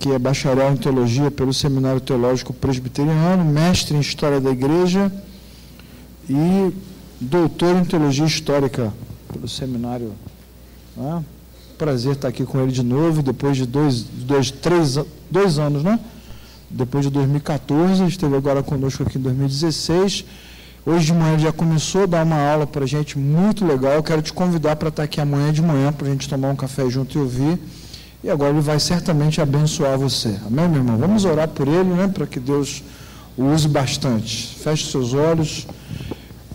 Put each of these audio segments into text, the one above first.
que é bacharel em teologia pelo Seminário Teológico Presbiteriano, mestre em História da Igreja e doutor em Teologia Histórica pelo Seminário. Prazer estar aqui com ele de novo, depois de dois anos, né? Depois de 2014, esteve agora conosco aqui em 2016. Hoje de manhã ele já começou a dar uma aula para a gente muito legal. Eu quero te convidar para estar aqui amanhã de manhã, para a gente tomar um café junto e ouvir. E agora ele vai certamente abençoar você. Amém, meu irmão? Vamos orar por ele, né? Para que Deus o use bastante. Feche seus olhos.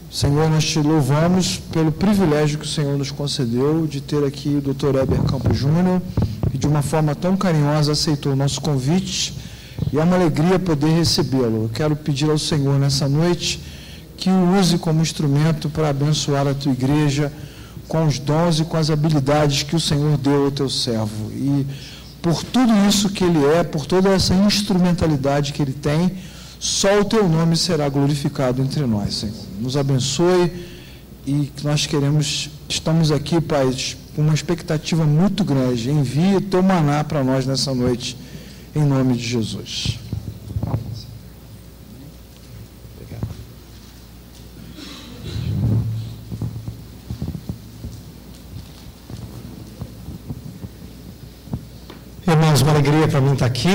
Senhor, nós te louvamos pelo privilégio que o Senhor nos concedeu de ter aqui o Dr. Heber Campos Júnior, que de uma forma tão carinhosa aceitou o nosso convite, e é uma alegria poder recebê-lo. Eu quero pedir ao Senhor nessa noite que o use como instrumento para abençoar a tua igreja com os dons e com as habilidades que o Senhor deu ao teu servo. E por tudo isso que ele é, por toda essa instrumentalidade que ele tem, só o teu nome será glorificado entre nós, Senhor. Nos abençoe e nós estamos aqui, Pai, com uma expectativa muito grande. Envie o teu maná para nós nessa noite, em nome de Jesus. Irmãos, uma alegria para mim estar aqui.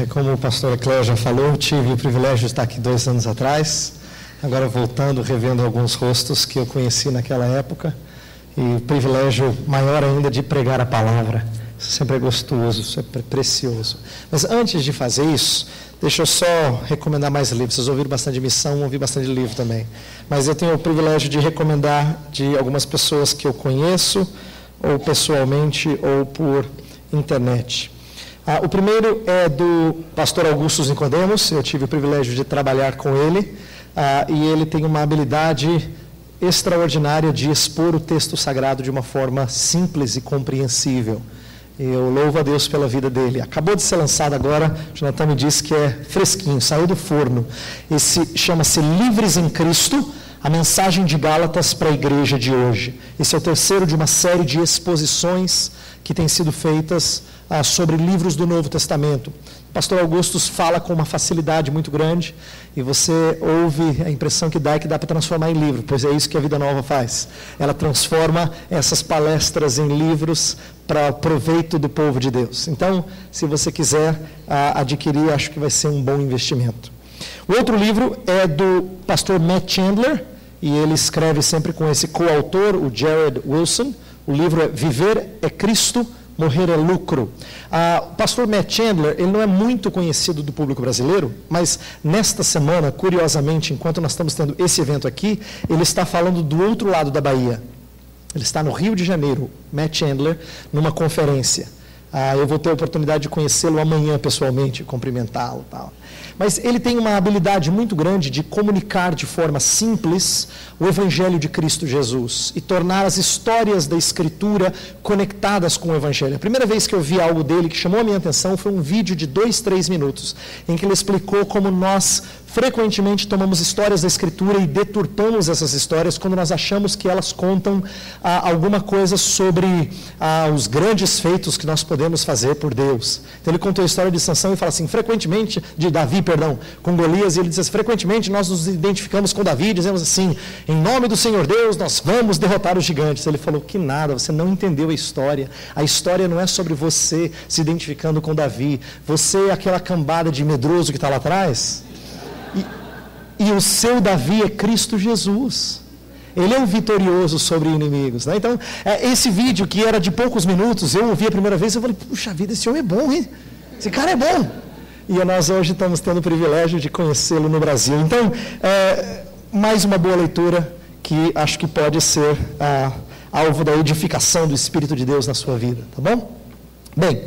Como o pastor Cléo já falou, tive o privilégio de estar aqui 2 anos atrás. Agora voltando, revendo alguns rostos que eu conheci naquela época. E o privilégio maior ainda de pregar a palavra. Isso sempre é gostoso, sempre é precioso. Mas antes de fazer isso, deixa eu só recomendar mais livros. Vocês ouviram bastante de missão, ouvi bastante de livro também. Mas eu tenho o privilégio de recomendar de algumas pessoas que eu conheço, ou pessoalmente, ou por internet. O primeiro é do pastor Augusto Nicodemos. Eu tive o privilégio de trabalhar com ele, e ele tem uma habilidade extraordinária de expor o texto sagrado de uma forma simples e compreensível. Eu louvo a Deus pela vida dele. Acabou de ser lançado agora, Jonathan me disse que é fresquinho, saiu do forno. Esse chama-se Livres em Cristo, a mensagem de Gálatas para a igreja de hoje. Esse é o terceiro de uma série de exposições que têm sido feitas sobre livros do Novo Testamento. O pastor Augustus fala com uma facilidade muito grande, e você ouve, a impressão que dá é que dá para transformar em livro, pois é isso que a Vida Nova faz. Ela transforma essas palestras em livros para o proveito do povo de Deus. Então, se você quiser adquirir, acho que vai ser um bom investimento. O outro livro é do pastor Matt Chandler, e ele escreve sempre com esse coautor, o Jared Wilson. O livro é Viver é Cristo, Morrer é Lucro. O pastor Matt Chandler, ele não é muito conhecido do público brasileiro, mas nesta semana, curiosamente, enquanto nós estamos tendo esse evento aqui, ele está falando do outro lado da Bahia. Ele está no Rio de Janeiro, Matt Chandler, numa conferência. Eu vou ter a oportunidade de conhecê-lo amanhã pessoalmente, cumprimentá-lo e tal. Mas ele tem uma habilidade muito grande de comunicar de forma simples o Evangelho de Cristo Jesus e tornar as histórias da Escritura conectadas com o Evangelho. A primeira vez que eu vi algo dele que chamou a minha atenção foi um vídeo de 2-3 minutos, em que ele explicou como nós frequentemente tomamos histórias da Escritura e deturpamos essas histórias quando nós achamos que elas contam alguma coisa sobre os grandes feitos que nós podemos fazer por Deus. Então ele contou a história de Sansão e fala assim, frequentemente, de Davi, com Golias, e ele diz assim, frequentemente nós nos identificamos com Davi e dizemos assim, em nome do Senhor Deus, nós vamos derrotar os gigantes. Ele falou, que nada, você não entendeu a história não é sobre você se identificando com Davi, você é aquela cambada de medroso que está lá atrás, e o seu Davi é Cristo Jesus. Ele é um vitorioso sobre inimigos, né? Então, esse vídeo que era de poucos minutos, eu ouvi a primeira vez, eu falei, puxa vida, esse homem é bom, hein? Esse cara é bom. E nós hoje estamos tendo o privilégio de conhecê-lo no Brasil. Então, mais uma boa leitura que acho que pode ser alvo da edificação do Espírito de Deus na sua vida, tá bom? Bem,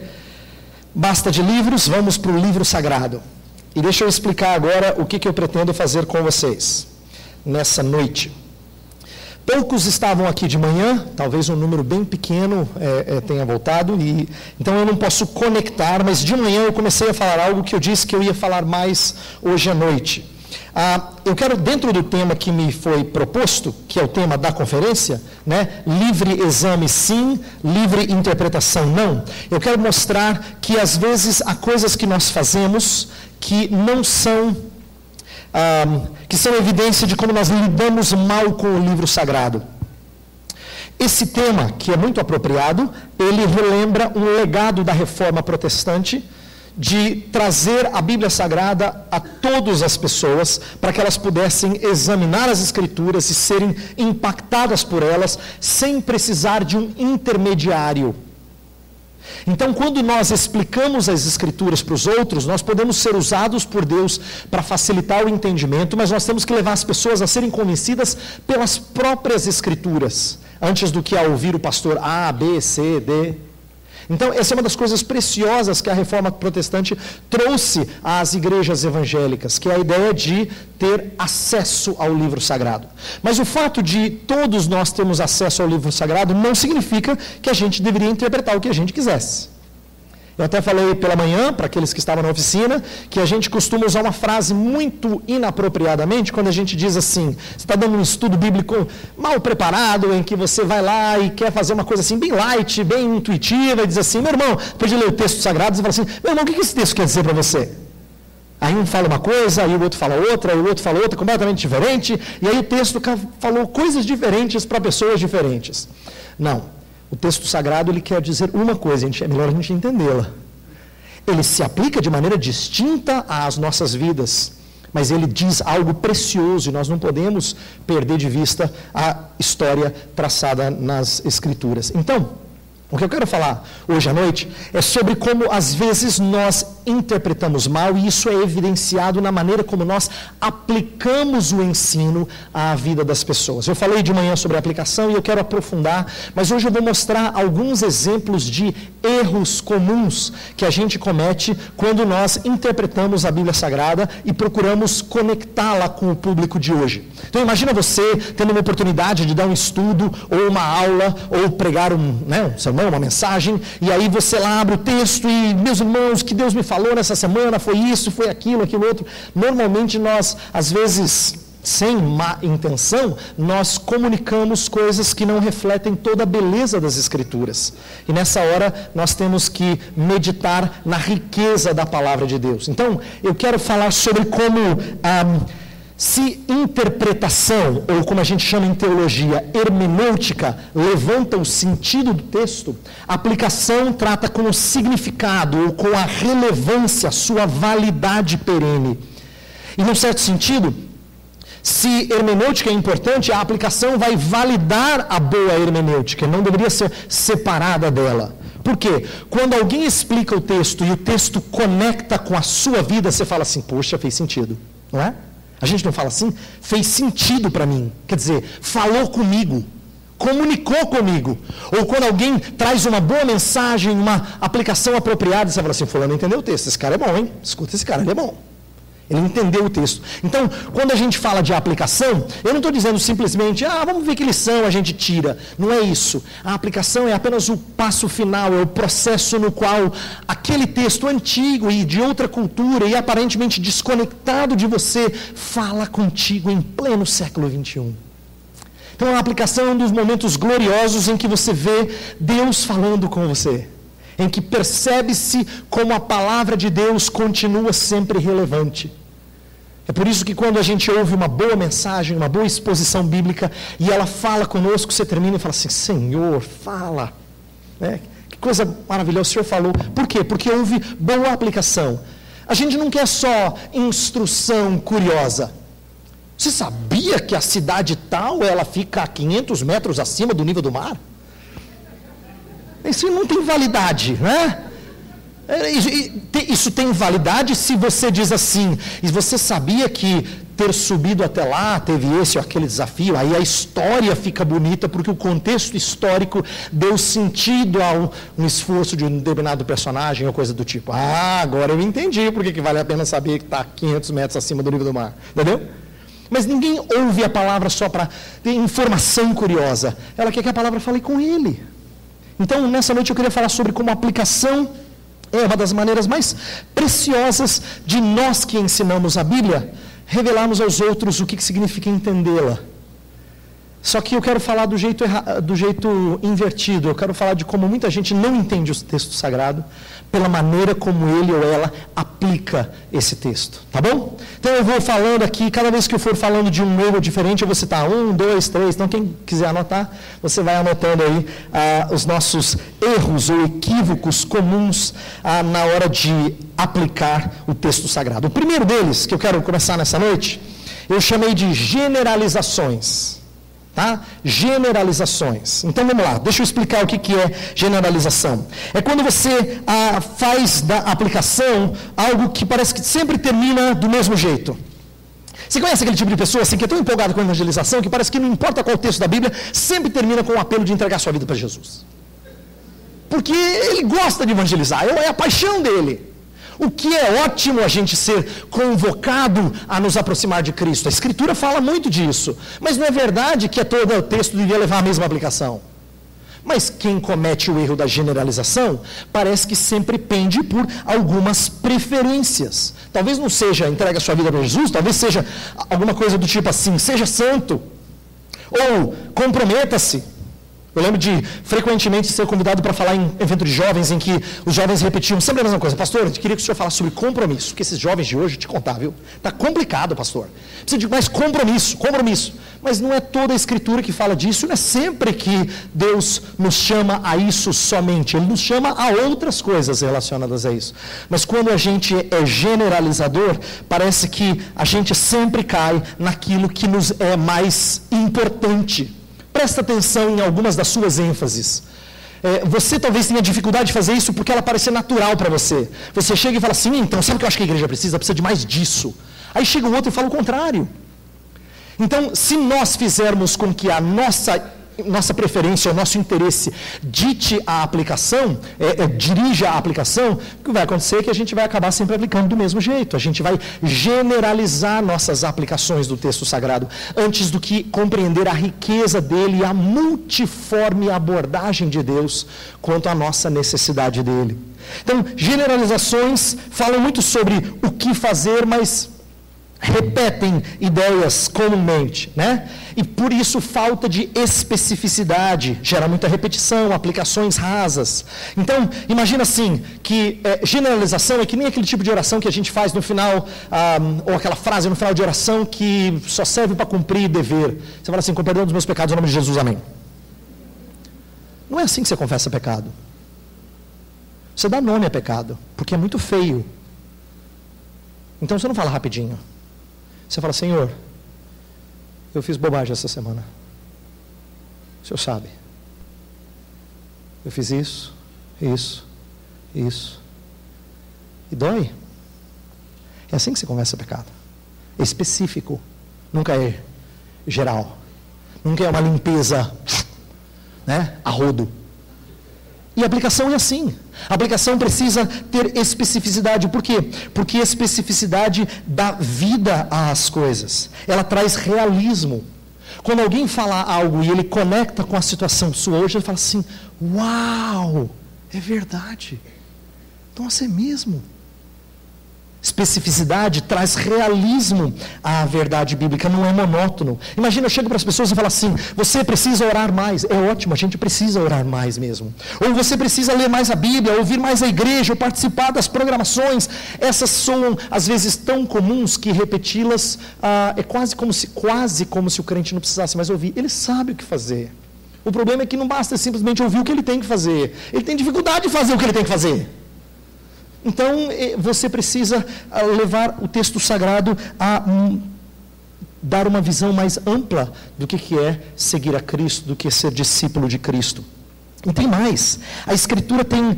basta de livros, vamos para o livro sagrado. E deixa eu explicar agora o que eu pretendo fazer com vocês nessa noite. Poucos estavam aqui de manhã, talvez um número bem pequeno tenha voltado, então eu não posso conectar, mas de manhã eu comecei a falar algo que eu disse que eu ia falar mais hoje à noite. Eu quero, dentro do tema que me foi proposto, que é o tema da conferência, né, livre exame sim, livre interpretação não, eu quero mostrar que às vezes há coisas que nós fazemos que não são, que são evidência de como nós lidamos mal com o livro sagrado. Esse tema, que é muito apropriado, ele relembra um legado da Reforma Protestante, de trazer a Bíblia Sagrada a todas as pessoas, para que elas pudessem examinar as Escrituras e serem impactadas por elas, sem precisar de um intermediário. Então, quando nós explicamos as Escrituras para os outros, nós podemos ser usados por Deus para facilitar o entendimento, mas nós temos que levar as pessoas a serem convencidas pelas próprias Escrituras, antes do que a ouvir o pastor A, B, C, D. Então, essa é uma das coisas preciosas que a Reforma Protestante trouxe às igrejas evangélicas, que é a ideia de ter acesso ao livro sagrado. Mas o fato de todos nós termos acesso ao livro sagrado não significa que a gente deveria interpretar o que a gente quisesse. Eu até falei pela manhã, para aqueles que estavam na oficina, que a gente costuma usar uma frase muito inapropriadamente, quando a gente diz assim, você está dando um estudo bíblico mal preparado, em que você vai lá e quer fazer uma coisa assim, bem light, bem intuitiva, e diz assim, meu irmão, depois de ler o texto sagrado, você fala assim, meu irmão, o que esse texto quer dizer para você? Aí um fala uma coisa, aí o outro fala outra, aí o outro fala outra, completamente diferente, e aí o texto falou coisas diferentes para pessoas diferentes. Não. O texto sagrado, ele quer dizer uma coisa, é melhor a gente entendê-la. Ele se aplica de maneira distinta às nossas vidas, mas ele diz algo precioso, e nós não podemos perder de vista a história traçada nas Escrituras. Então, o que eu quero falar hoje à noite é sobre como às vezes nós interpretamos mal, e isso é evidenciado na maneira como nós aplicamos o ensino à vida das pessoas. Eu falei de manhã sobre a aplicação e eu quero aprofundar, mas hoje eu vou mostrar alguns exemplos de erros comuns que a gente comete quando nós interpretamos a Bíblia Sagrada e procuramos conectá-la com o público de hoje. Então imagina você tendo uma oportunidade de dar um estudo, ou uma aula, ou pregar um sermão, uma mensagem, e aí você lá abre o texto e, meus irmãos, que Deus me falou nessa semana, foi isso, foi aquilo outro. Normalmente nós, às vezes, sem má intenção, nós comunicamos coisas que não refletem toda a beleza das Escrituras. E nessa hora nós temos que meditar na riqueza da palavra de Deus. Então, eu quero falar sobre como se interpretação, ou como a gente chama em teologia, hermenêutica, levanta o sentido do texto, a aplicação trata com o significado, ou com a relevância, sua validade perene. E num certo sentido, se hermenêutica é importante, a aplicação vai validar a boa hermenêutica, não deveria ser separada dela. Por quê? Quando alguém explica o texto e o texto conecta com a sua vida, você fala assim, poxa, fez sentido, não é? A gente não fala assim, fez sentido para mim. Quer dizer, falou comigo, comunicou comigo. Ou quando alguém traz uma boa mensagem, uma aplicação apropriada, você fala assim, fulano entendeu o texto, esse cara é bom, hein? Escuta esse cara, ele é bom. Ele entendeu o texto. Então, quando a gente fala de aplicação, eu não estou dizendo simplesmente, vamos ver que lição a gente tira. Não é isso. A aplicação é apenas o passo final, é o processo no qual aquele texto antigo e de outra cultura e aparentemente desconectado de você, fala contigo em pleno século XXI. Então, a aplicação é um dos momentos gloriosos em que você vê Deus falando com você, em que percebe-se como a palavra de Deus continua sempre relevante. É por isso que quando a gente ouve uma boa mensagem, uma boa exposição bíblica, e ela fala conosco, você termina e fala assim, Senhor, fala. Que coisa maravilhosa, o Senhor falou. Por quê? Porque houve boa aplicação. A gente não quer só instrução curiosa. Você sabia que a cidade tal, ela fica a 500 metros acima do nível do mar? Isso não tem validade, né? Isso tem validade se você diz assim, e você sabia que ter subido até lá teve esse ou aquele desafio, aí a história fica bonita porque o contexto histórico deu sentido a um esforço de um determinado personagem ou coisa do tipo. Agora eu entendi porque que vale a pena saber que está 500 metros acima do nível do mar, entendeu? Mas ninguém ouve a palavra só para ter informação curiosa, ela quer que a palavra fale com ele. Então, nessa noite eu queria falar sobre como a aplicação é uma das maneiras mais preciosas de nós que ensinamos a Bíblia revelarmos aos outros o que significa entendê-la. Só que eu quero falar do jeito invertido. Eu quero falar de como muita gente não entende o texto sagrado, pela maneira como ele ou ela aplica esse texto. Tá bom? Então eu vou falando aqui, cada vez que eu for falando de um erro diferente, eu vou citar 1, 2, 3. Então quem quiser anotar, você vai anotando aí os nossos erros ou equívocos comuns na hora de aplicar o texto sagrado. O primeiro deles, que eu quero começar nessa noite, eu chamei de generalizações. Tá? Generalizações. Então vamos lá, deixa eu explicar o que é generalização. É quando você faz da aplicação algo que parece que sempre termina do mesmo jeito. Você conhece aquele tipo de pessoa assim, que é tão empolgado com a evangelização que parece que não importa qual texto da Bíblia, sempre termina com o apelo de entregar sua vida para Jesus. Porque ele gosta de evangelizar, é a paixão dele. O que é ótimo a gente ser convocado a nos aproximar de Cristo. A Escritura fala muito disso. Mas não é verdade que todo o texto devia levar a mesma aplicação. Mas quem comete o erro da generalização, parece que sempre pende por algumas preferências. Talvez não seja entrega a sua vida para Jesus, talvez seja alguma coisa do tipo assim, seja santo. Ou comprometa-se. Eu lembro de frequentemente ser convidado para falar em evento de jovens, em que os jovens repetiam sempre a mesma coisa. Pastor, eu queria que o senhor falasse sobre compromisso, porque esses jovens de hoje, te contar, viu? Está complicado, pastor. Precisa de mais compromisso. Mas não é toda a Escritura que fala disso, não é sempre que Deus nos chama a isso somente. Ele nos chama a outras coisas relacionadas a isso. Mas quando a gente é generalizador, parece que a gente sempre cai naquilo que nos é mais importante. Presta atenção em algumas das suas ênfases. Você talvez tenha dificuldade de fazer isso porque ela parece natural para você. Você chega e fala assim, então sabe o que eu acho que a igreja precisa? Precisa de mais disso. Aí chega o outro e fala o contrário. Então, se nós fizermos com que a nossa preferência, o nosso interesse dite a aplicação, dirija a aplicação, o que vai acontecer é que a gente vai acabar sempre aplicando do mesmo jeito. A gente vai generalizar nossas aplicações do texto sagrado, antes do que compreender a riqueza dele e a multiforme abordagem de Deus quanto à nossa necessidade dele. Então, generalizações falam muito sobre o que fazer, mas repetem ideias comumente, né? E por isso falta de especificidade, gera muita repetição, aplicações rasas. Então, imagina assim, que generalização é que nem aquele tipo de oração que a gente faz no final, ou aquela frase no final de oração que só serve para cumprir dever. Você fala assim, com perdão dos meus pecados, em nome de Jesus, amém. Não é assim que você confessa pecado. Você dá nome a pecado, porque é muito feio. Então você não fala rapidinho. Você fala, Senhor, eu fiz bobagem essa semana. O Senhor sabe. Eu fiz isso. E dói. É assim que se conversa pecado. É específico. Nunca é geral. Nunca é uma limpeza, né, a rodo. E a aplicação é assim. A aplicação precisa ter especificidade. Por quê? Porque especificidade dá vida às coisas. Ela traz realismo. Quando alguém fala algo e ele conecta com a situação sua hoje, ele fala assim, uau, é verdade. Nossa, é mesmo. Especificidade traz realismo à verdade bíblica, não é monótono. Imagina, eu chego para as pessoas e falo assim, você precisa orar mais. É ótimo, a gente precisa orar mais mesmo. Ou você precisa ler mais a Bíblia, ouvir mais a igreja, ou participar das programações. Essas são, às vezes, tão comuns que repeti-las é quase como se o crente não precisasse mais ouvir. Ele sabe o que fazer. O problema é que não basta simplesmente ouvir o que ele tem que fazer. Ele tem dificuldade de fazer o que ele tem que fazer. Então, você precisa levar o texto sagrado a dar uma visão mais ampla do que é seguir a Cristo, do que é ser discípulo de Cristo. E tem mais. A Escritura tem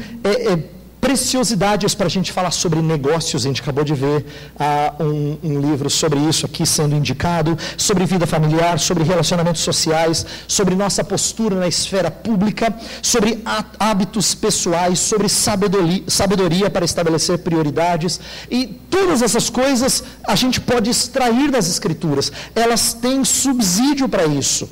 preciosidades para a gente falar sobre negócios. A gente acabou de ver um livro sobre isso aqui sendo indicado, sobre vida familiar, sobre relacionamentos sociais, sobre nossa postura na esfera pública, sobre hábitos pessoais, sobre sabedoria para estabelecer prioridades. E todas essas coisas a gente pode extrair das Escrituras. Elas têm subsídio para isso.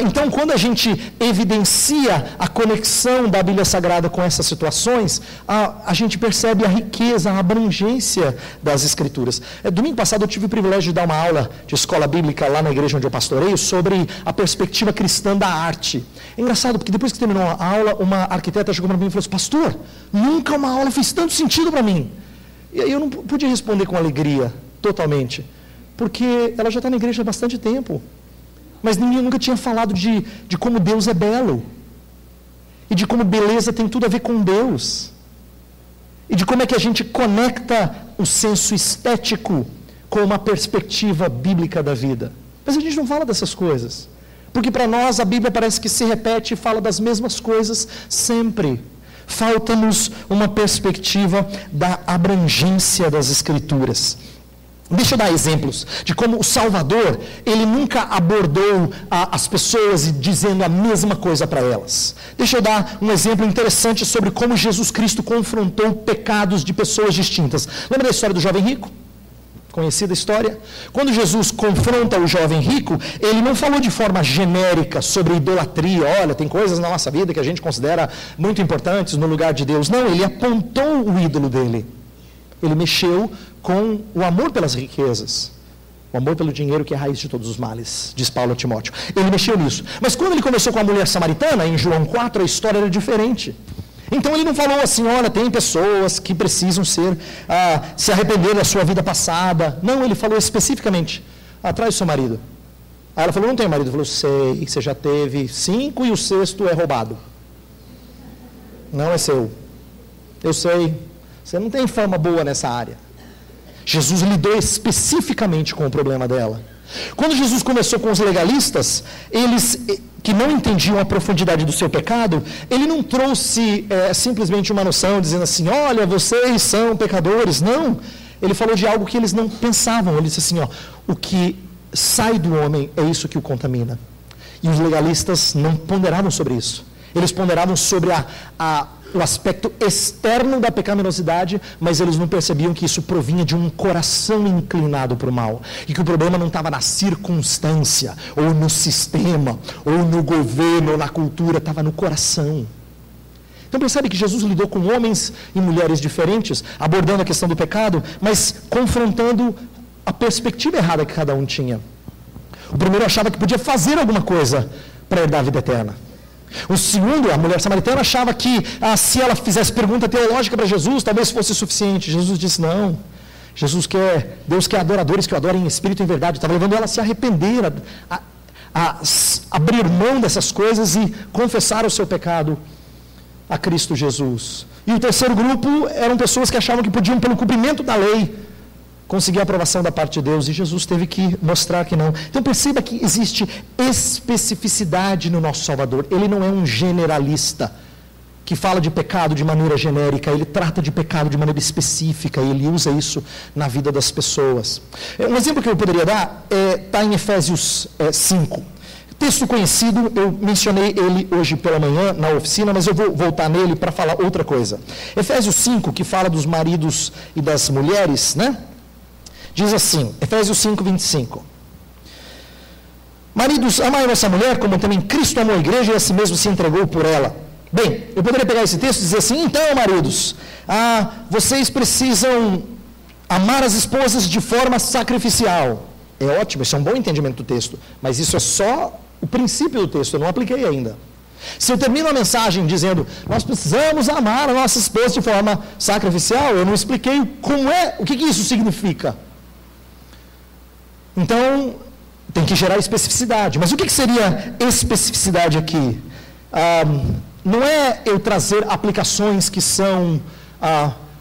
Então, quando a gente evidencia a conexão da Bíblia Sagrada com essas situações, a gente percebe a riqueza, a abrangência das Escrituras. Domingo passado eu tive o privilégio de dar uma aula de escola bíblica lá na igreja onde eu pastoreio sobre a perspectiva cristã da arte. É engraçado, porque depois que terminou a aula, uma arquiteta chegou para mim e falou assim: pastor, nunca uma aula fez tanto sentido para mim. E aí eu não podia responder com alegria, totalmente, porque ela já está na igreja há bastante tempo. Mas ninguém nunca tinha falado de como Deus é belo. E de como beleza tem tudo a ver com Deus. E de como é que a gente conecta o senso estético com uma perspectiva bíblica da vida. Mas a gente não fala dessas coisas. Porque para nós a Bíblia parece que se repete e fala das mesmas coisas sempre. Falta-nos uma perspectiva da abrangência das Escrituras. Deixa eu dar exemplos de como o Salvador, ele nunca abordou as pessoas dizendo a mesma coisa para elas. Deixa eu dar um exemplo interessante sobre como Jesus Cristo confrontou pecados de pessoas distintas. Lembra da história do jovem rico? Conhecida a história? Quando Jesus confronta o jovem rico, ele não falou de forma genérica sobre idolatria. Olha, tem coisas na nossa vida que a gente considera muito importantes no lugar de Deus. Não, ele apontou o ídolo dele. Ele mexeu com o amor pelas riquezas, o amor pelo dinheiro que é a raiz de todos os males, diz Paulo a Timóteo. Ele mexeu nisso. Mas quando ele começou com a mulher samaritana, em João 4, a história era diferente. Então ele não falou assim: olha, tem pessoas que precisam se arrepender da sua vida passada. Não, ele falou especificamente: traz o seu marido. Aí ela falou: não tenho marido. Ele falou: sei, você já teve 5 e o 6º é roubado. Não é seu. Eu sei. Você não tem fama boa nessa área. Jesus lidou especificamente com o problema dela. Quando Jesus começou com os legalistas, eles que não entendiam a profundidade do seu pecado, ele não trouxe simplesmente uma noção dizendo assim: olha, vocês são pecadores. Não, ele falou de algo que eles não pensavam. Ele disse assim: o que sai do homem é isso que o contamina. E os legalistas não ponderavam sobre isso. Eles ponderavam sobre o aspecto externo da pecaminosidade, mas eles não percebiam que isso provinha de um coração inclinado para o mal. E que o problema não estava na circunstância, ou no sistema, ou no governo, ou na cultura, estava no coração. Então percebe que Jesus lidou com homens e mulheres diferentes, abordando a questão do pecado, mas confrontando a perspectiva errada que cada um tinha. O primeiro achava que podia fazer alguma coisa para herdar a vida eterna. O segundo, a mulher samaritana, achava que se ela fizesse pergunta teológica para Jesus, talvez fosse suficiente. Jesus disse: não, Deus quer adoradores que o adorem em espírito e em verdade. Estava levando ela a se arrepender, a abrir mão dessas coisas e confessar o seu pecado a Cristo Jesus. E o terceiro grupo eram pessoas que achavam que podiam, pelo cumprimento da lei, conseguir a aprovação da parte de Deus, e Jesus teve que mostrar que não. Então perceba que existe especificidade no nosso Salvador. Ele não é um generalista que fala de pecado de maneira genérica, ele trata de pecado de maneira específica, e ele usa isso na vida das pessoas. Um exemplo que eu poderia dar está em Efésios 5. Texto conhecido, eu mencionei ele hoje pela manhã na oficina, mas eu vou voltar nele para falar outra coisa. Efésios 5, que fala dos maridos e das mulheres, né? Diz assim, Efésios 5, 25. Maridos, amai a vossa mulher, como também Cristo amou a igreja e a si mesmo se entregou por ela. Bem, eu poderia pegar esse texto e dizer assim: então, maridos, vocês precisam amar as esposas de forma sacrificial. É ótimo, isso é um bom entendimento do texto, mas isso é só o princípio do texto, eu não apliquei ainda. Se eu termino a mensagem dizendo: nós precisamos amar a nossa esposa de forma sacrificial, eu não expliquei o que isso significa. Então, tem que gerar especificidade. Mas o que seria especificidade aqui? Não é eu trazer aplicações que são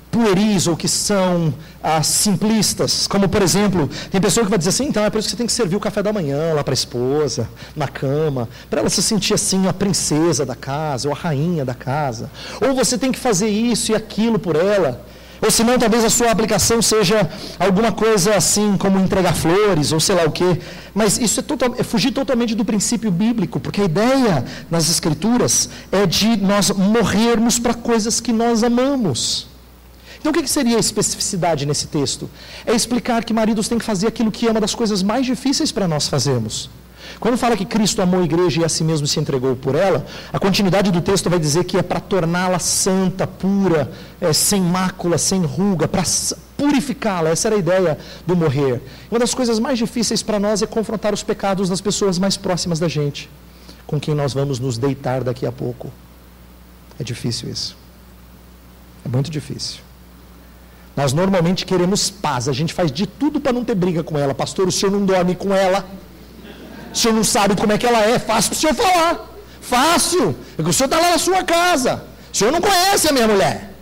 pueris ou que são simplistas. Como, por exemplo, tem pessoa que vai dizer assim: então é por isso que você tem que servir o café da manhã lá para a esposa, na cama, para ela se sentir assim a princesa da casa, ou a rainha da casa. Ou você tem que fazer isso e aquilo por ela. Ou senão, talvez a sua aplicação seja alguma coisa assim, como entregar flores, ou sei lá o quê. Mas isso é fugir totalmente do princípio bíblico, porque a ideia nas Escrituras é de nós morrermos para coisas que nós amamos. Então, o que seria a especificidade nesse texto? É explicar que maridos têm que fazer aquilo que é uma das coisas mais difíceis para nós fazermos. Quando fala que Cristo amou a igreja e a si mesmo se entregou por ela, a continuidade do texto vai dizer que é para torná-la santa, pura, sem mácula, sem ruga, para purificá-la. Essa era a ideia do morrer. Uma das coisas mais difíceis para nós é confrontar os pecados das pessoas mais próximas da gente, com quem nós vamos nos deitar daqui a pouco. É difícil isso. É muito difícil. Nós normalmente queremos paz, a gente faz de tudo para não ter briga com ela. Pastor, o senhor não dorme com ela? O senhor não sabe como é que ela é? Fácil para o senhor falar. Fácil, porque o senhor está lá na sua casa. O senhor não conhece a minha mulher.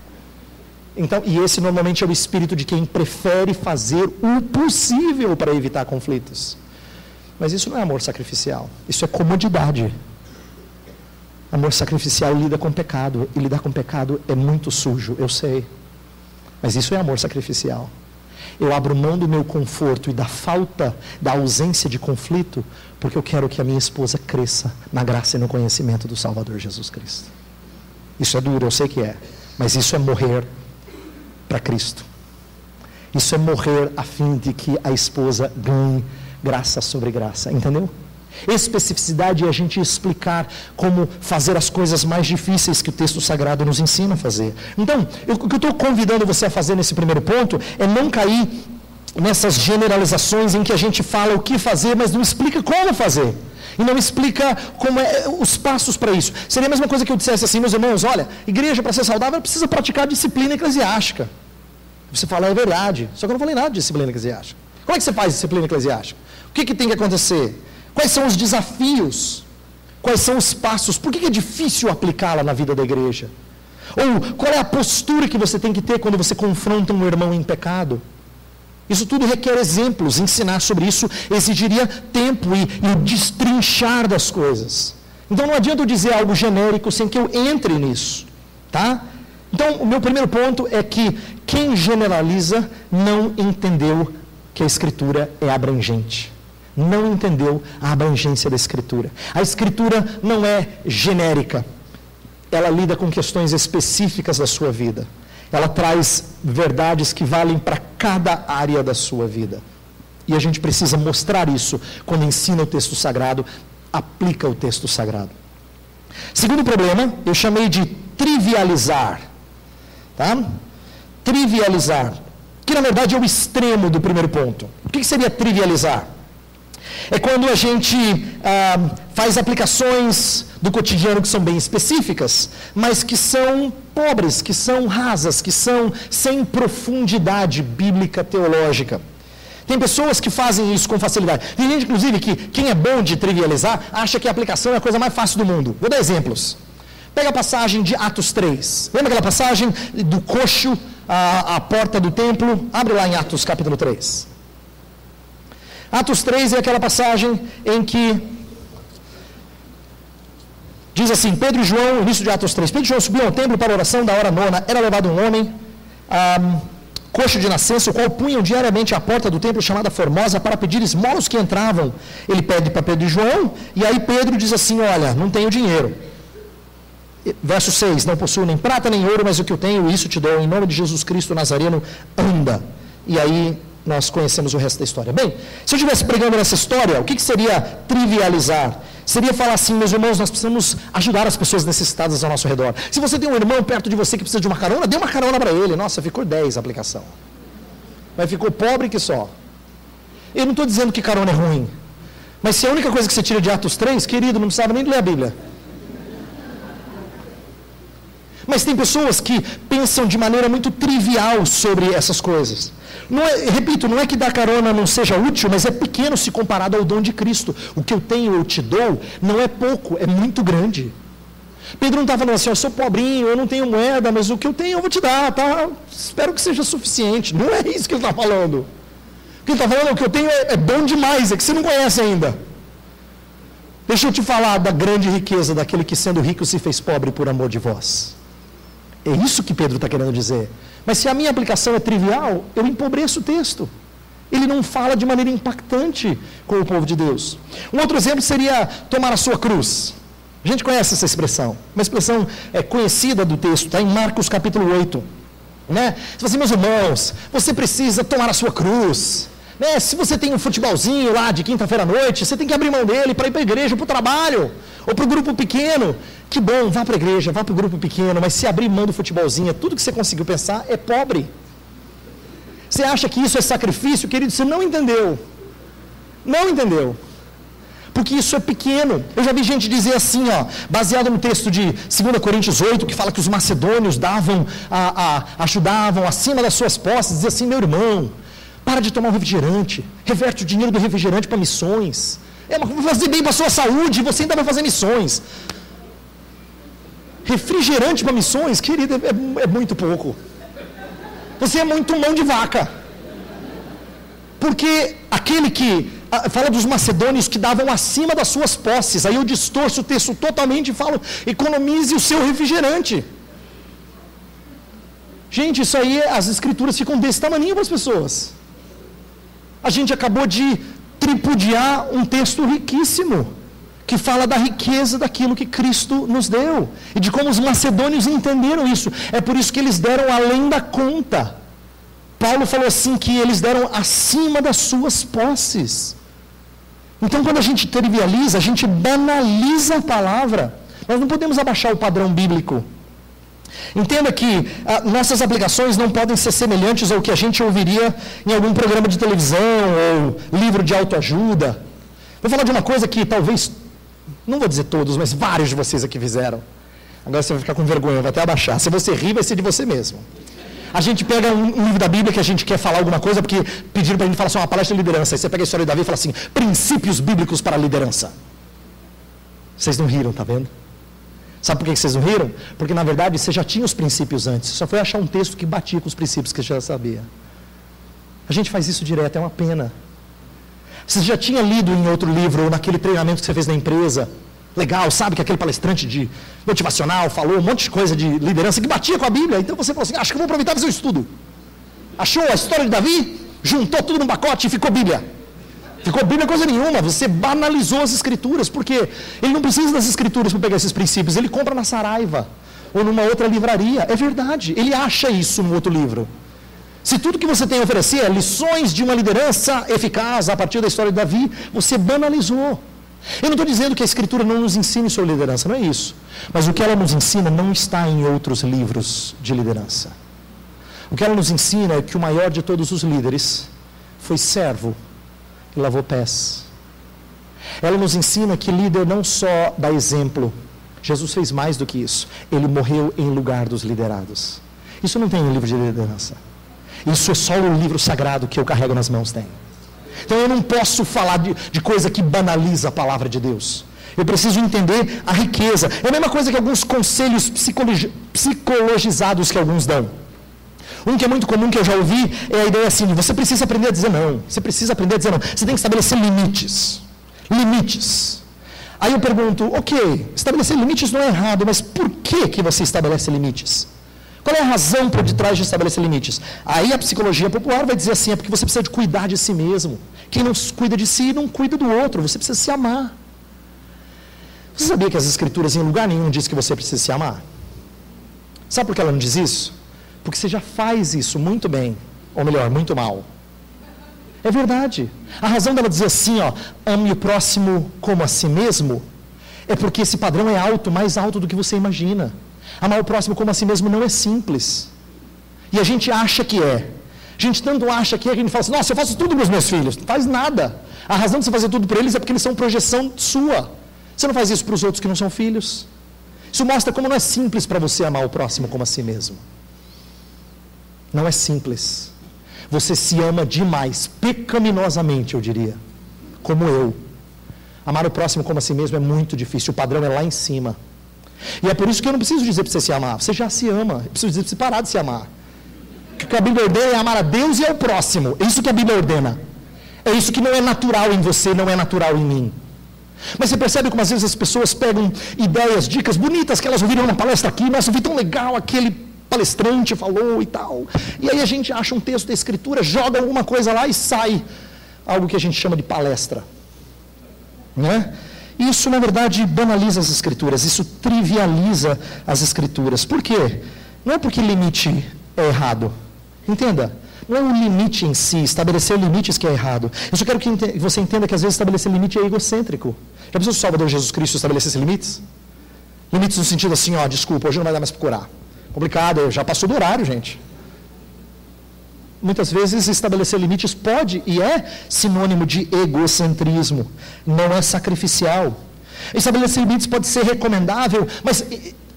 Então, e esse normalmente é o espírito de quem prefere fazer o possível para evitar conflitos. Mas isso não é amor sacrificial, isso é comodidade. Amor sacrificial lida com pecado, e lidar com pecado é muito sujo, eu sei. Mas isso é amor sacrificial. Eu abro mão do meu conforto e da falta, da ausência de conflito, porque eu quero que a minha esposa cresça na graça e no conhecimento do Salvador Jesus Cristo. Isso é duro, eu sei que é, mas isso é morrer para Cristo. Isso é morrer a fim de que a esposa ganhe graça sobre graça, entendeu? Especificidade é a gente explicar como fazer as coisas mais difíceis que o texto sagrado nos ensina a fazer. Então, o que eu estou convidando você a fazer nesse primeiro ponto é não cair nessas generalizações em que a gente fala o que fazer, mas não explica como fazer. E não explica como os passos para isso. Seria a mesma coisa que eu dissesse assim, meus irmãos, olha, igreja para ser saudável precisa praticar disciplina eclesiástica. Você fala, é verdade, só que eu não falei nada de disciplina eclesiástica. Como é que você faz disciplina eclesiástica? O que tem que acontecer? Quais são os desafios? Quais são os passos? Por que é difícil aplicá-la na vida da igreja? Ou qual é a postura que você tem que ter quando você confronta um irmão em pecado? Isso tudo requer exemplos. Ensinar sobre isso exigiria tempo e o destrinchar das coisas. Então não adianta eu dizer algo genérico sem que eu entre nisso. Tá? Então o meu primeiro ponto é que quem generaliza não entendeu que a Escritura é abrangente. Não entendeu a abrangência da Escritura. A Escritura não é genérica. Ela lida com questões específicas da sua vida. Ela traz verdades que valem para cada área da sua vida. E a gente precisa mostrar isso quando ensina o texto sagrado, aplica o texto sagrado. Segundo problema, eu chamei de trivializar. Tá? Trivializar. Que na verdade é o extremo do primeiro ponto. O que seria trivializar? É quando a gente faz aplicações do cotidiano que são bem específicas, mas que são pobres, que são rasas, que são sem profundidade bíblica teológica. Tem pessoas que fazem isso com facilidade. Tem gente, inclusive, que quem é bom de trivializar, acha que a aplicação é a coisa mais fácil do mundo. Vou dar exemplos. Pega a passagem de Atos 3. Lembra aquela passagem do coxo à porta do templo? Abre lá em Atos capítulo 3. Atos 3 é aquela passagem em que diz assim, Pedro e João, início de Atos 3, Pedro e João subiam ao templo para a oração da hora nona, era levado um homem, coxo de nascença, o qual punham diariamente à porta do templo chamada Formosa para pedir esmola aos que entravam. Ele pede para Pedro e João, e aí Pedro diz assim, olha, não tenho dinheiro. Verso 6, não possuo nem prata nem ouro, mas o que eu tenho, isso te dou, em nome de Jesus Cristo Nazareno, anda. E aí nós conhecemos o resto da história. Bem, se eu estivesse pregando nessa história, o que seria trivializar? Seria falar assim, meus irmãos, nós precisamos ajudar as pessoas necessitadas ao nosso redor. Se você tem um irmão perto de você que precisa de uma carona, dê uma carona para ele. Nossa, ficou 10 a aplicação. Mas ficou pobre que só. Eu não estou dizendo que carona é ruim. Mas se a única coisa que você tira de Atos 3, querido, não precisava nem ler a Bíblia. Mas tem pessoas que pensam de maneira muito trivial sobre essas coisas. Não é, repito, não é que dar carona não seja útil, mas é pequeno se comparado ao dom de Cristo. O que eu tenho, eu te dou, não é pouco, é muito grande. Pedro não está falando assim, eu sou pobrinho, eu não tenho moeda, mas o que eu tenho eu vou te dar, tá? Espero que seja suficiente. Não é isso que ele está falando. O que ele está falando é o que eu tenho é bom demais, é que você não conhece ainda. Deixa eu te falar da grande riqueza daquele que sendo rico se fez pobre por amor de vós. É isso que Pedro está querendo dizer. Mas se a minha aplicação é trivial, eu empobreço o texto. Ele não fala de maneira impactante com o povo de Deus. Um outro exemplo seria tomar a sua cruz. A gente conhece essa expressão. Uma expressão conhecida do texto, está em Marcos capítulo 8. Né? Você fala assim, meus irmãos, você precisa tomar a sua cruz. Se você tem um futebolzinho lá de quinta-feira à noite, você tem que abrir mão dele para ir para a igreja, para o trabalho, ou para o grupo pequeno. Que bom, vá para a igreja, vá para o grupo pequeno, mas se abrir mão do futebolzinho, tudo que você conseguiu pensar é pobre. Você acha que isso é sacrifício? Querido, você não entendeu. Não entendeu. Porque isso é pequeno. Eu já vi gente dizer assim, baseado no texto de 2 Coríntios 8, que fala que os macedônios ajudavam acima das suas posses, dizia assim: meu irmão, para de tomar um refrigerante, reverte o dinheiro do refrigerante para missões. Vai fazer bem para a sua saúde e você ainda vai fazer missões. Refrigerante para missões, querido, é muito pouco. Você é muito mão de vaca. Porque aquele que fala dos macedônios que davam acima das suas posses, aí eu distorço o texto totalmente e falo: economize o seu refrigerante. Gente, isso aí, as escrituras ficam desse tamanho para as pessoas. A gente acabou de tripudiar um texto riquíssimo, que fala da riqueza daquilo que Cristo nos deu, e de como os macedônios entenderam isso. É por isso que eles deram além da conta. Paulo falou assim, que eles deram acima das suas posses. Então, quando a gente trivializa, a gente banaliza a palavra. Nós não podemos abaixar o padrão bíblico. Entenda que nossas aplicações não podem ser semelhantes ao que a gente ouviria em algum programa de televisão ou livro de autoajuda. Vou falar de uma coisa que talvez, não vou dizer todos, mas vários de vocês aqui fizeram. Agora você vai ficar com vergonha, vai até abaixar. Se você rir, vai ser de você mesmo. A gente pega um livro da Bíblia que a gente quer falar alguma coisa, porque pediram para a gente falar assim, uma palestra de liderança. Aí você pega a história de Davi e fala assim: princípios bíblicos para a liderança. Vocês não riram, tá vendo? Sabe por que vocês não riram? Porque na verdade você já tinha os princípios antes. Só foi achar um texto que batia com os princípios que você já sabia. A gente faz isso direto, é uma pena. Você já tinha lido em outro livro, ou naquele treinamento que você fez na empresa. Legal, sabe que aquele palestrante de motivacional falou um monte de coisa de liderança que batia com a Bíblia. Então você falou assim: acho que eu vou aproveitar e fazer um estudo. Achou a história de Davi, juntou tudo num pacote e ficou Bíblia. Ficou Bíblia coisa nenhuma. Você banalizou as escrituras, porque ele não precisa das escrituras para pegar esses princípios. Ele compra na Saraiva ou numa outra livraria. É verdade, ele acha isso no outro livro. Se tudo que você tem a oferecer é lições de uma liderança eficaz a partir da história de Davi, você banalizou. Eu não estou dizendo que a Escritura não nos ensine sobre liderança, não é isso. Mas o que ela nos ensina não está em outros livros de liderança. O que ela nos ensina é que o maior de todos os líderes foi servo e lavou pés. Ela nos ensina que líder não só dá exemplo. Jesus fez mais do que isso. Ele morreu em lugar dos liderados. Isso não tem em livro de liderança. Isso é só o livro sagrado que eu carrego nas mãos tem. Então eu não posso falar de coisa que banaliza a palavra de Deus. Eu preciso entender a riqueza. É a mesma coisa que alguns conselhos psicologizados que alguns dão. Um que é muito comum, que eu já ouvi, é a ideia assim: você precisa aprender a dizer não. Você precisa aprender a dizer não. Você tem que estabelecer limites. Limites. Aí eu pergunto: ok, estabelecer limites não é errado, mas por que você estabelece limites? Qual é a razão por detrás de estabelecer limites? Aí a psicologia popular vai dizer assim: é porque você precisa de cuidar de si mesmo. Quem não cuida de si, não cuida do outro. Você precisa se amar. Você sabia que as escrituras em lugar nenhum diz que você precisa se amar? Sabe por que ela não diz isso? Porque você já faz isso muito bem. Ou melhor, muito mal. É verdade. A razão dela dizer assim, ame o próximo como a si mesmo, é porque esse padrão é alto, mais alto do que você imagina. Amar o próximo como a si mesmo não é simples. E a gente acha que é. A gente tanto acha que é, que a gente fala assim: nossa, eu faço tudo para os meus filhos. Não faz nada. A razão de você fazer tudo para eles é porque eles são projeção sua. Você não faz isso para os outros que não são filhos. Isso mostra como não é simples para você amar o próximo como a si mesmo. Não é simples. Você se ama demais, pecaminosamente, eu diria. Como eu. Amar o próximo como a si mesmo é muito difícil. O padrão é lá em cima. E é por isso que eu não preciso dizer para você se amar. Você já se ama. Eu preciso dizer para você parar de se amar. O que a Bíblia ordena é amar a Deus e ao próximo. É isso que a Bíblia ordena. É isso que não é natural em você, não é natural em mim. Mas você percebe como às vezes as pessoas pegam ideias, dicas bonitas que elas ouviram numa palestra aqui. Nossa, eu vi tão legal, aquele palestrante falou e tal. E aí a gente acha um texto da Escritura, joga alguma coisa lá e sai algo que a gente chama de palestra. Né? Isso, na verdade, banaliza as Escrituras, isso trivializa as Escrituras. Por quê? Não é porque limite é errado, Entenda, não é o limite em si, estabelecer limites que é errado. Eu só quero que você entenda que às vezes estabelecer limite é egocêntrico. Já pensou se o Salvador Jesus Cristo estabelecesse limites? Limites no sentido assim, ó, desculpa, hoje não vai dar mais para curar. Complicado, já passou do horário, gente. Muitas vezes estabelecer limites pode e é sinônimo de egocentrismo, não é sacrificial. Estabelecer limites pode ser recomendável, mas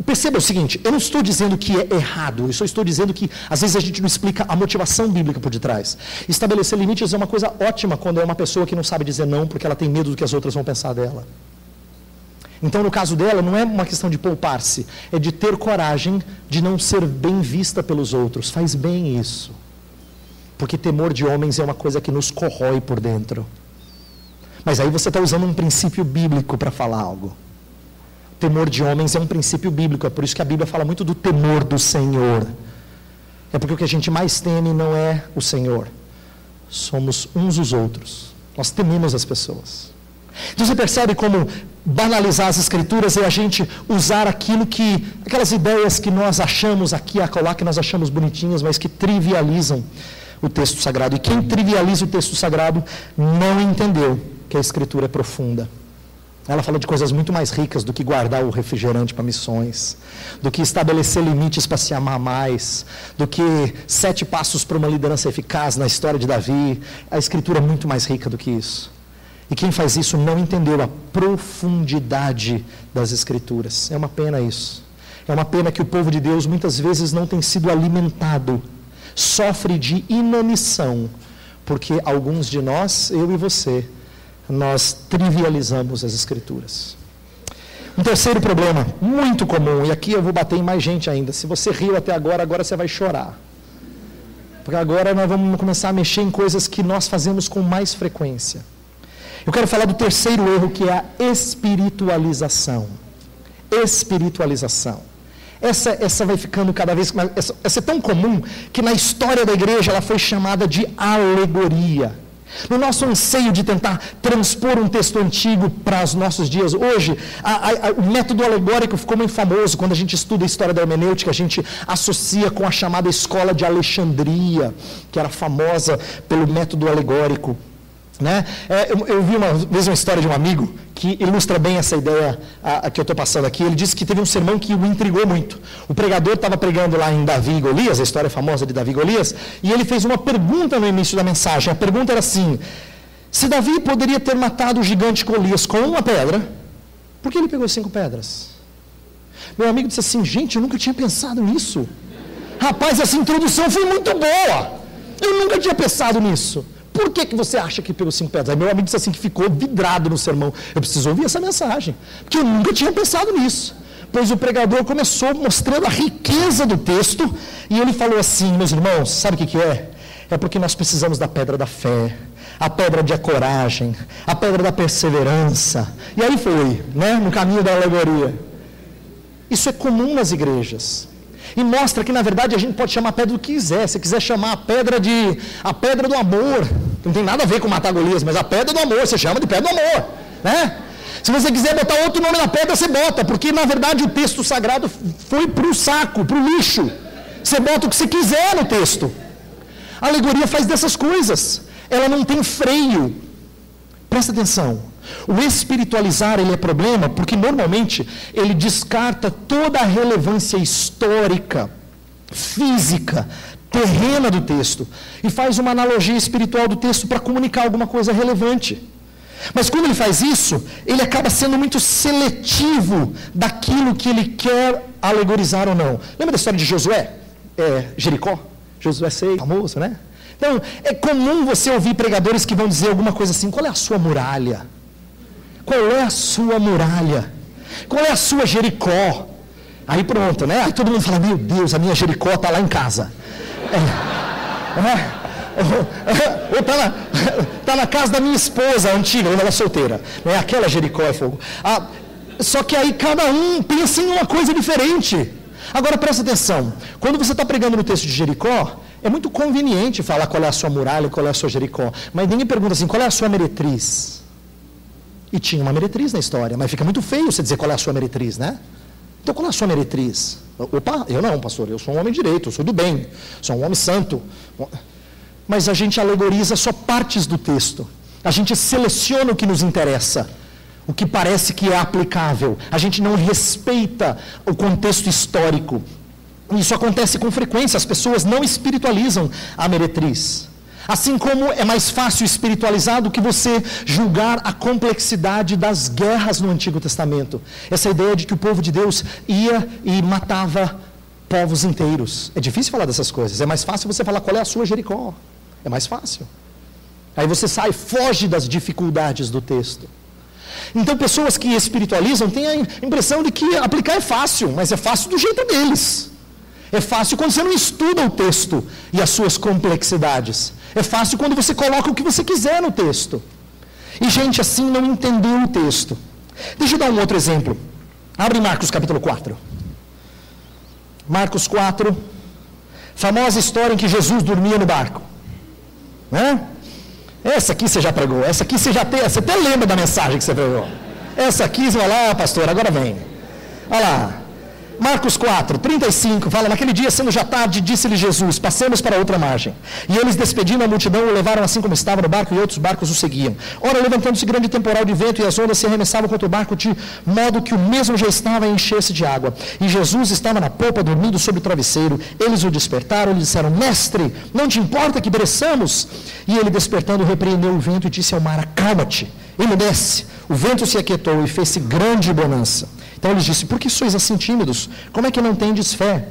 perceba o seguinte, eu não estou dizendo que é errado, eu só estou dizendo que às vezes a gente não explica a motivação bíblica por detrás. Estabelecer limites é uma coisa ótima quando é uma pessoa que não sabe dizer não porque ela tem medo do que as outras vão pensar dela. Então, no caso dela, não é uma questão de poupar-se, é de ter coragem de não ser bem vista pelos outros. Faz bem isso. Porque temor de homens é uma coisa que nos corrói por dentro. Mas aí você está usando um princípio bíblico para falar algo. Temor de homens é um princípio bíblico, é por isso que a Bíblia fala muito do temor do Senhor. É porque o que a gente mais teme não é o Senhor. Somos uns os outros. Nós tememos as pessoas. Então você percebe como banalizar as Escrituras é a gente usar aquelas ideias que nós achamos aqui e acolá, que nós achamos bonitinhas, mas que trivializam o texto sagrado. E quem trivializa o texto sagrado não entendeu que a Escritura é profunda. Ela fala de coisas muito mais ricas do que guardar o refrigerante para missões, do que estabelecer limites para se amar mais, do que 7 passos para uma liderança eficaz na história de Davi. A Escritura é muito mais rica do que isso. E quem faz isso não entendeu a profundidade das Escrituras. É uma pena isso. É uma pena que o povo de Deus muitas vezes não tem sido alimentado, sofre de inanição, porque alguns de nós, eu e você, nós trivializamos as Escrituras. Um terceiro problema, muito comum, e aqui eu vou bater em mais gente ainda. Se você riu até agora você vai chorar. Porque agora nós vamos começar a mexer em coisas que nós fazemos com mais frequência. Eu quero falar do terceiro erro, que é a espiritualização. Espiritualização. Essa vai ficando cada vez mais... Essa é tão comum que na história da igreja ela foi chamada de alegoria. No nosso anseio de tentar transpor um texto antigo para os nossos dias, hoje, o método alegórico ficou muito famoso. Quando a gente estuda a história da hermenêutica, a gente associa com a chamada escola de Alexandria, que era famosa pelo método alegórico. Né? Eu vi uma vez uma história de um amigo que ilustra bem essa ideia que eu estou passando aqui. Ele disse que teve um sermão que o intrigou muito. O pregador estava pregando lá em Davi e Golias, a história famosa de Davi e Golias, e ele fez uma pergunta no início da mensagem. A pergunta era assim: se Davi poderia ter matado o gigante Golias com uma pedra, por que ele pegou 5 pedras? Meu amigo disse assim: gente, eu nunca tinha pensado nisso. Rapaz, essa introdução foi muito boa. Eu nunca tinha pensado nisso. Por que você acha que pegou 5 pedras? Aí meu amigo disse assim que ficou vidrado no sermão. Eu preciso ouvir essa mensagem, porque eu nunca tinha pensado nisso. Pois o pregador começou mostrando a riqueza do texto, e ele falou assim: meus irmãos, sabe o que é? É porque nós precisamos da pedra da fé, a pedra da coragem, a pedra da perseverança. E aí foi, né, no caminho da alegoria. Isso é comum nas igrejas. E mostra que, na verdade, a gente pode chamar a pedra do que quiser. Se quiser chamar a pedra do amor, não tem nada a ver com matar Golias, mas a pedra do amor, você chama de pedra do amor, né? Se você quiser botar outro nome na pedra, você bota, porque, na verdade, o texto sagrado foi para o saco, para o lixo. Você bota o que você quiser no texto. A alegoria faz dessas coisas. Ela não tem freio. Presta atenção. O espiritualizar, ele é problema porque normalmente ele descarta toda a relevância histórica, física, terrena do texto e faz uma analogia espiritual do texto para comunicar alguma coisa relevante. Mas quando ele faz isso, ele acaba sendo muito seletivo daquilo que ele quer alegorizar ou não. Lembra da história de Josué? Jericó? Josué 6, famoso, né? Então, é comum você ouvir pregadores que vão dizer alguma coisa assim: qual é a sua muralha? Qual é a sua muralha? Qual é a sua Jericó? Aí pronto, né? Aí todo mundo fala: meu Deus, a minha Jericó está lá em casa. Ou está na casa da minha esposa antiga, quando ela é solteira. Né? Aquela Jericó é fogo. Só que aí cada um pensa em uma coisa diferente. Agora presta atenção. Quando você está pregando no texto de Jericó, é muito conveniente falar qual é a sua muralha, qual é a sua Jericó. Mas ninguém pergunta assim: qual é a sua meretriz? E tinha uma meretriz na história, mas fica muito feio você dizer qual é a sua meretriz, né? Então qual é a sua meretriz? Opa, eu não, pastor, eu sou um homem direito, eu sou do bem, sou um homem santo. Mas a gente alegoriza só partes do texto. A gente seleciona o que nos interessa, o que parece que é aplicável. A gente não respeita o contexto histórico. Isso acontece com frequência, as pessoas não espiritualizam a meretriz. Assim como é mais fácil espiritualizar do que você julgar a complexidade das guerras no Antigo Testamento. Essa ideia de que o povo de Deus ia e matava povos inteiros. É difícil falar dessas coisas, é mais fácil você falar qual é a sua Jericó. É mais fácil. Aí você foge das dificuldades do texto. Então pessoas que espiritualizam têm a impressão de que aplicar é fácil, mas é fácil do jeito deles. É fácil quando você não estuda o texto e as suas complexidades. É fácil quando você coloca o que você quiser no texto. E gente assim não entendeu o texto. Deixa eu dar um outro exemplo. Abre Marcos capítulo 4. Marcos 4, famosa história em que Jesus dormia no barco. Né? Essa aqui você já pregou, essa aqui você até lembra da mensagem que você pregou. Essa aqui você vai lá, pastor, agora vem. Olha lá. Marcos 4, 35, fala, naquele dia, sendo já tarde, disse-lhe Jesus, passemos para outra margem. E eles, despedindo a multidão, o levaram assim como estava no barco, e outros barcos o seguiam. Ora, levantando-se grande temporal de vento, e as ondas se arremessavam contra o barco, de modo que o mesmo já estava a encher-se de água. E Jesus estava na popa, dormindo sobre o travesseiro. Eles o despertaram, e lhe disseram, mestre, não te importa que pereçamos? E ele, despertando, repreendeu o vento, e disse ao mar, acalma-te, emudece. O vento se aquietou, e fez-se grande bonança. Então ele disse, por que sois assim tímidos? Como é que não tendes fé?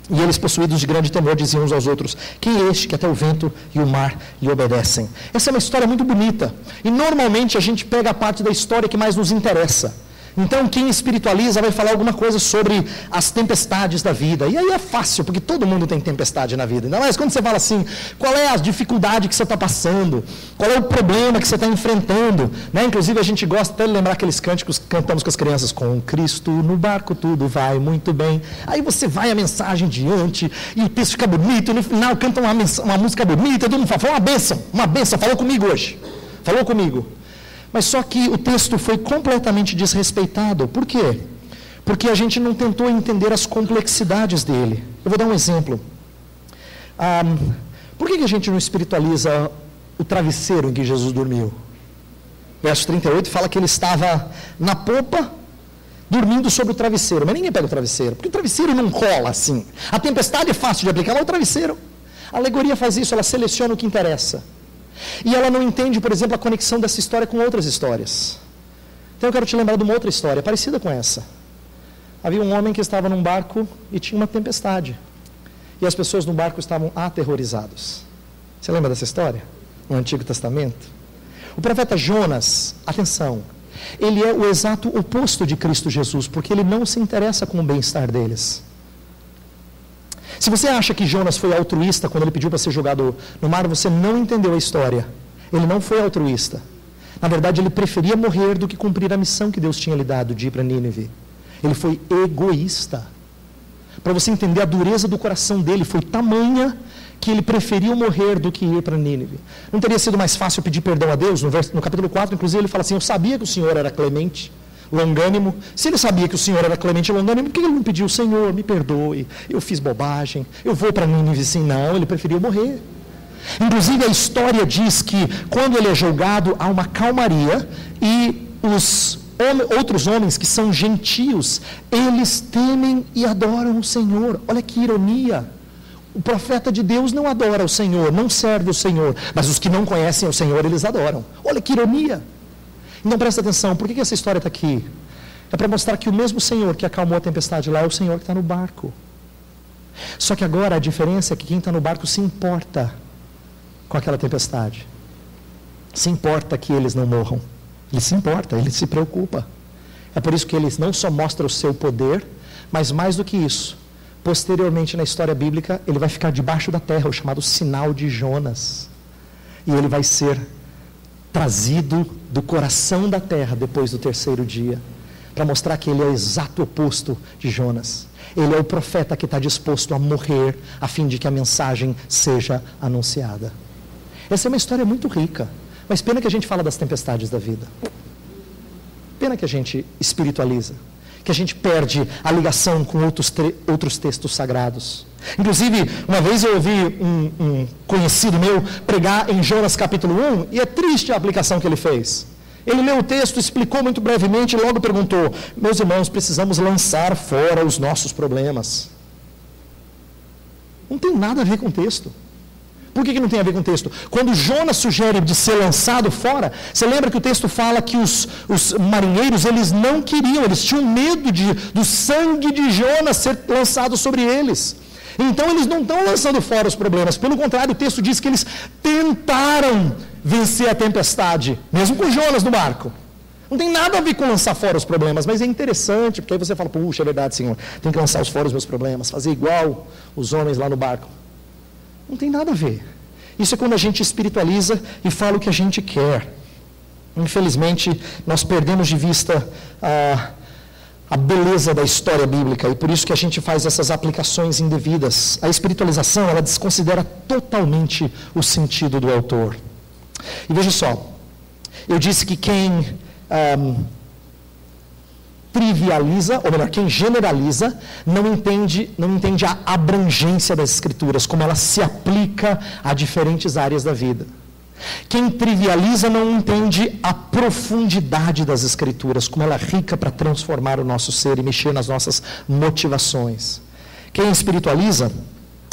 E eles, possuídos de grande temor, diziam uns aos outros, quem é este que até o vento e o mar lhe obedecem? Essa é uma história muito bonita. E normalmente a gente pega a parte da história que mais nos interessa. Então quem espiritualiza vai falar alguma coisa sobre as tempestades da vida. E aí é fácil, porque todo mundo tem tempestade na vida. Ainda mais quando você fala assim, qual é a dificuldade que você está passando? Qual é o problema que você está enfrentando? Né? Inclusive a gente gosta até de lembrar aqueles cânticos que cantamos com as crianças. Com Cristo no barco tudo vai muito bem. Aí você vai a mensagem diante e o texto fica bonito. E no final canta uma música bonita. Todo mundo fala, foi uma bênção, falou comigo hoje. Falou comigo. Mas só que o texto foi completamente desrespeitado. Por quê? Porque a gente não tentou entender as complexidades dele. Eu vou dar um exemplo. Por que a gente não espiritualiza o travesseiro em que Jesus dormiu? Verso 38 fala que ele estava na popa, dormindo sobre o travesseiro. Mas ninguém pega o travesseiro, porque o travesseiro não cola assim. A tempestade é fácil de aplicar, mas o travesseiro. A alegoria faz isso, ela seleciona o que interessa. E ela não entende, por exemplo, a conexão dessa história com outras histórias. Então eu quero te lembrar de uma outra história, parecida com essa. Havia um homem que estava num barco e tinha uma tempestade. E as pessoas no barco estavam aterrorizadas. Você lembra dessa história? No Antigo Testamento? O profeta Jonas, atenção, ele é o exato oposto de Cristo Jesus, porque ele não se interessa com o bem-estar deles. Se você acha que Jonas foi altruísta quando ele pediu para ser jogado no mar, você não entendeu a história. Ele não foi altruísta. Na verdade, ele preferia morrer do que cumprir a missão que Deus tinha lhe dado de ir para Nínive. Ele foi egoísta. Para você entender a dureza do coração dele, foi tamanha que ele preferiu morrer do que ir para Nínive. Não teria sido mais fácil pedir perdão a Deus? No capítulo 4, inclusive, ele fala assim, eu sabia que o Senhor era clemente, longânimo. Se ele sabia que o Senhor era clemente e longânimo, por que ele não pediu, Senhor, me perdoe, eu fiz bobagem, eu vou para Nínive? Sim, não, ele preferiu morrer. Inclusive a história diz que quando ele é julgado há uma calmaria e os outros homens que são gentios, eles temem e adoram o Senhor. Olha que ironia. O profeta de Deus não adora o Senhor, não serve o Senhor, mas os que não conhecem o Senhor, eles adoram. Olha que ironia. Então presta atenção, por que essa história está aqui? É para mostrar que o mesmo Senhor que acalmou a tempestade lá é o Senhor que está no barco. Só que agora a diferença é que quem está no barco se importa com aquela tempestade. Se importa que eles não morram. Ele se importa, ele se preocupa. É por isso que ele não só mostra o seu poder, mas mais do que isso, posteriormente na história bíblica, ele vai ficar debaixo da terra, o chamado sinal de Jonas. E ele vai ser trazido do coração da terra depois do terceiro dia, para mostrar que ele é o exato oposto de Jonas. Ele é o profeta que está disposto a morrer, a fim de que a mensagem seja anunciada. Essa é uma história muito rica, mas pena que a gente fala das tempestades da vida. Pena que a gente espiritualiza. que a gente perde a ligação com outros textos sagrados. Inclusive, uma vez eu ouvi um conhecido meu pregar em Jonas capítulo 1, e é triste a aplicação que ele fez. Ele leu o texto, explicou muito brevemente e logo perguntou: meus irmãos, precisamos lançar fora os nossos problemas. Não tem nada a ver com o texto. Por que não tem a ver com o texto? Quando Jonas sugere de ser lançado fora, você lembra que o texto fala que os marinheiros, eles não queriam, eles tinham medo do sangue de Jonas ser lançado sobre eles. Então eles não estão lançando fora os problemas, pelo contrário, o texto diz que eles tentaram vencer a tempestade, mesmo com Jonas no barco. Não tem nada a ver com lançar fora os problemas, mas é interessante, porque aí você fala: puxa, é verdade, Senhor, tem que lançar fora os meus problemas, fazer igual os homens lá no barco. Não tem nada a ver. Isso é quando a gente espiritualiza e fala o que a gente quer. Infelizmente, nós perdemos de vista a beleza da história bíblica, e por isso que a gente faz essas aplicações indevidas. A espiritualização, ela desconsidera totalmente o sentido do autor. E veja só, eu disse que quem trivializa, ou melhor, quem generaliza, não entende a abrangência das Escrituras, como ela se aplica a diferentes áreas da vida. Quem trivializa não entende a profundidade das Escrituras, como ela é rica para transformar o nosso ser e mexer nas nossas motivações. Quem espiritualiza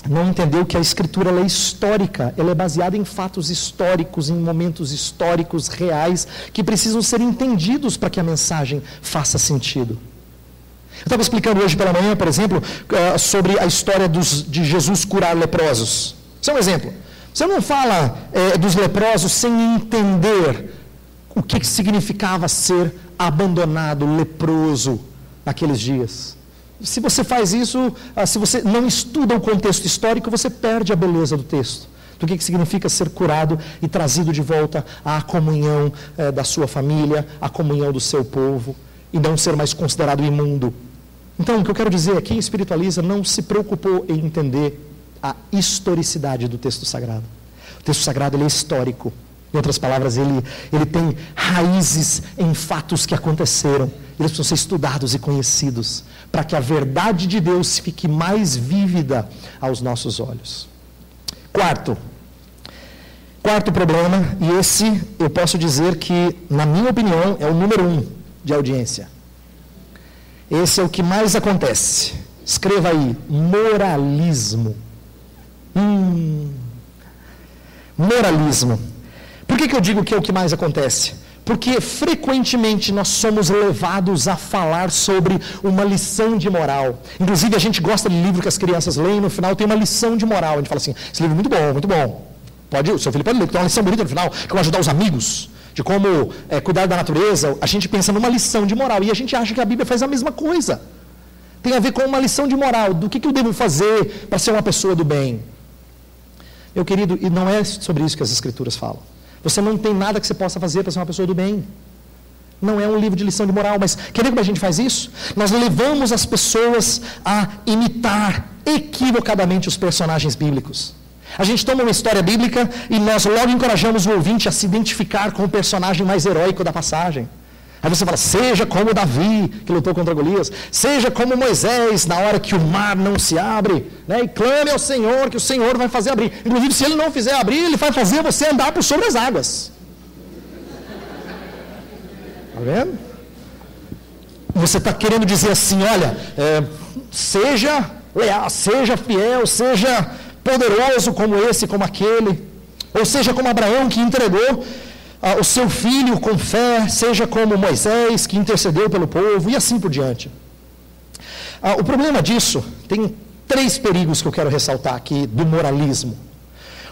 não entendeu que a Escritura ela é histórica, ela é baseada em fatos históricos, em momentos históricos reais, que precisam ser entendidos para que a mensagem faça sentido. Eu estava explicando hoje pela manhã, por exemplo, sobre a história de Jesus curar leprosos. Isso é um exemplo. Você não fala dos leprosos sem entender o que significava ser abandonado, leproso, naqueles dias. Se você faz isso, se você não estuda o contexto histórico, você perde a beleza do texto. Do que significa ser curado e trazido de volta à comunhão da sua família, à comunhão do seu povo, e não ser mais considerado imundo. Então, o que eu quero dizer é que quem espiritualiza não se preocupou em entender a historicidade do texto sagrado. O texto sagrado ele é histórico. Em outras palavras, ele tem raízes em fatos que aconteceram. Eles precisam ser estudados e conhecidos, para que a verdade de Deus fique mais vívida aos nossos olhos. Quarto problema, e esse eu posso dizer que, na minha opinião, é o número 1 de audiência. Esse é o que mais acontece. Escreva aí: moralismo. Moralismo. Por que eu digo que é o que mais acontece? Porque frequentemente nós somos levados a falar sobre uma lição de moral. Inclusive a gente gosta de livro que as crianças leem, no final tem uma lição de moral. A gente fala assim: esse livro é muito bom, muito bom. O seu filho pode ler, tem uma lição bonita no final, que vai ajudar os amigos, de como cuidar da natureza. A gente pensa numa lição de moral e a gente acha que a Bíblia faz a mesma coisa. Tem a ver com uma lição de moral, do que eu devo fazer para ser uma pessoa do bem. Meu querido, e não é sobre isso que as Escrituras falam. Você não tem nada que você possa fazer para ser uma pessoa do bem. Não é um livro de lição de moral, mas quer ver como a gente faz isso? Nós levamos as pessoas a imitar equivocadamente os personagens bíblicos. A gente toma uma história bíblica e nós logo encorajamos o ouvinte a se identificar com o personagem mais heróico da passagem. Aí você fala: seja como Davi, que lutou contra Golias, seja como Moisés, na hora que o mar não se abre, né, e clame ao Senhor, que o Senhor vai fazer abrir. Inclusive, se Ele não fizer abrir, Ele vai fazer você andar por sobre as águas. Está vendo? Você está querendo dizer assim: olha, seja leal, seja fiel, seja poderoso como esse, como aquele, ou seja como Abraão, que entregou o seu filho com fé, seja como Moisés, que intercedeu pelo povo, e assim por diante. O problema disso, tem 3 perigos que eu quero ressaltar aqui do moralismo.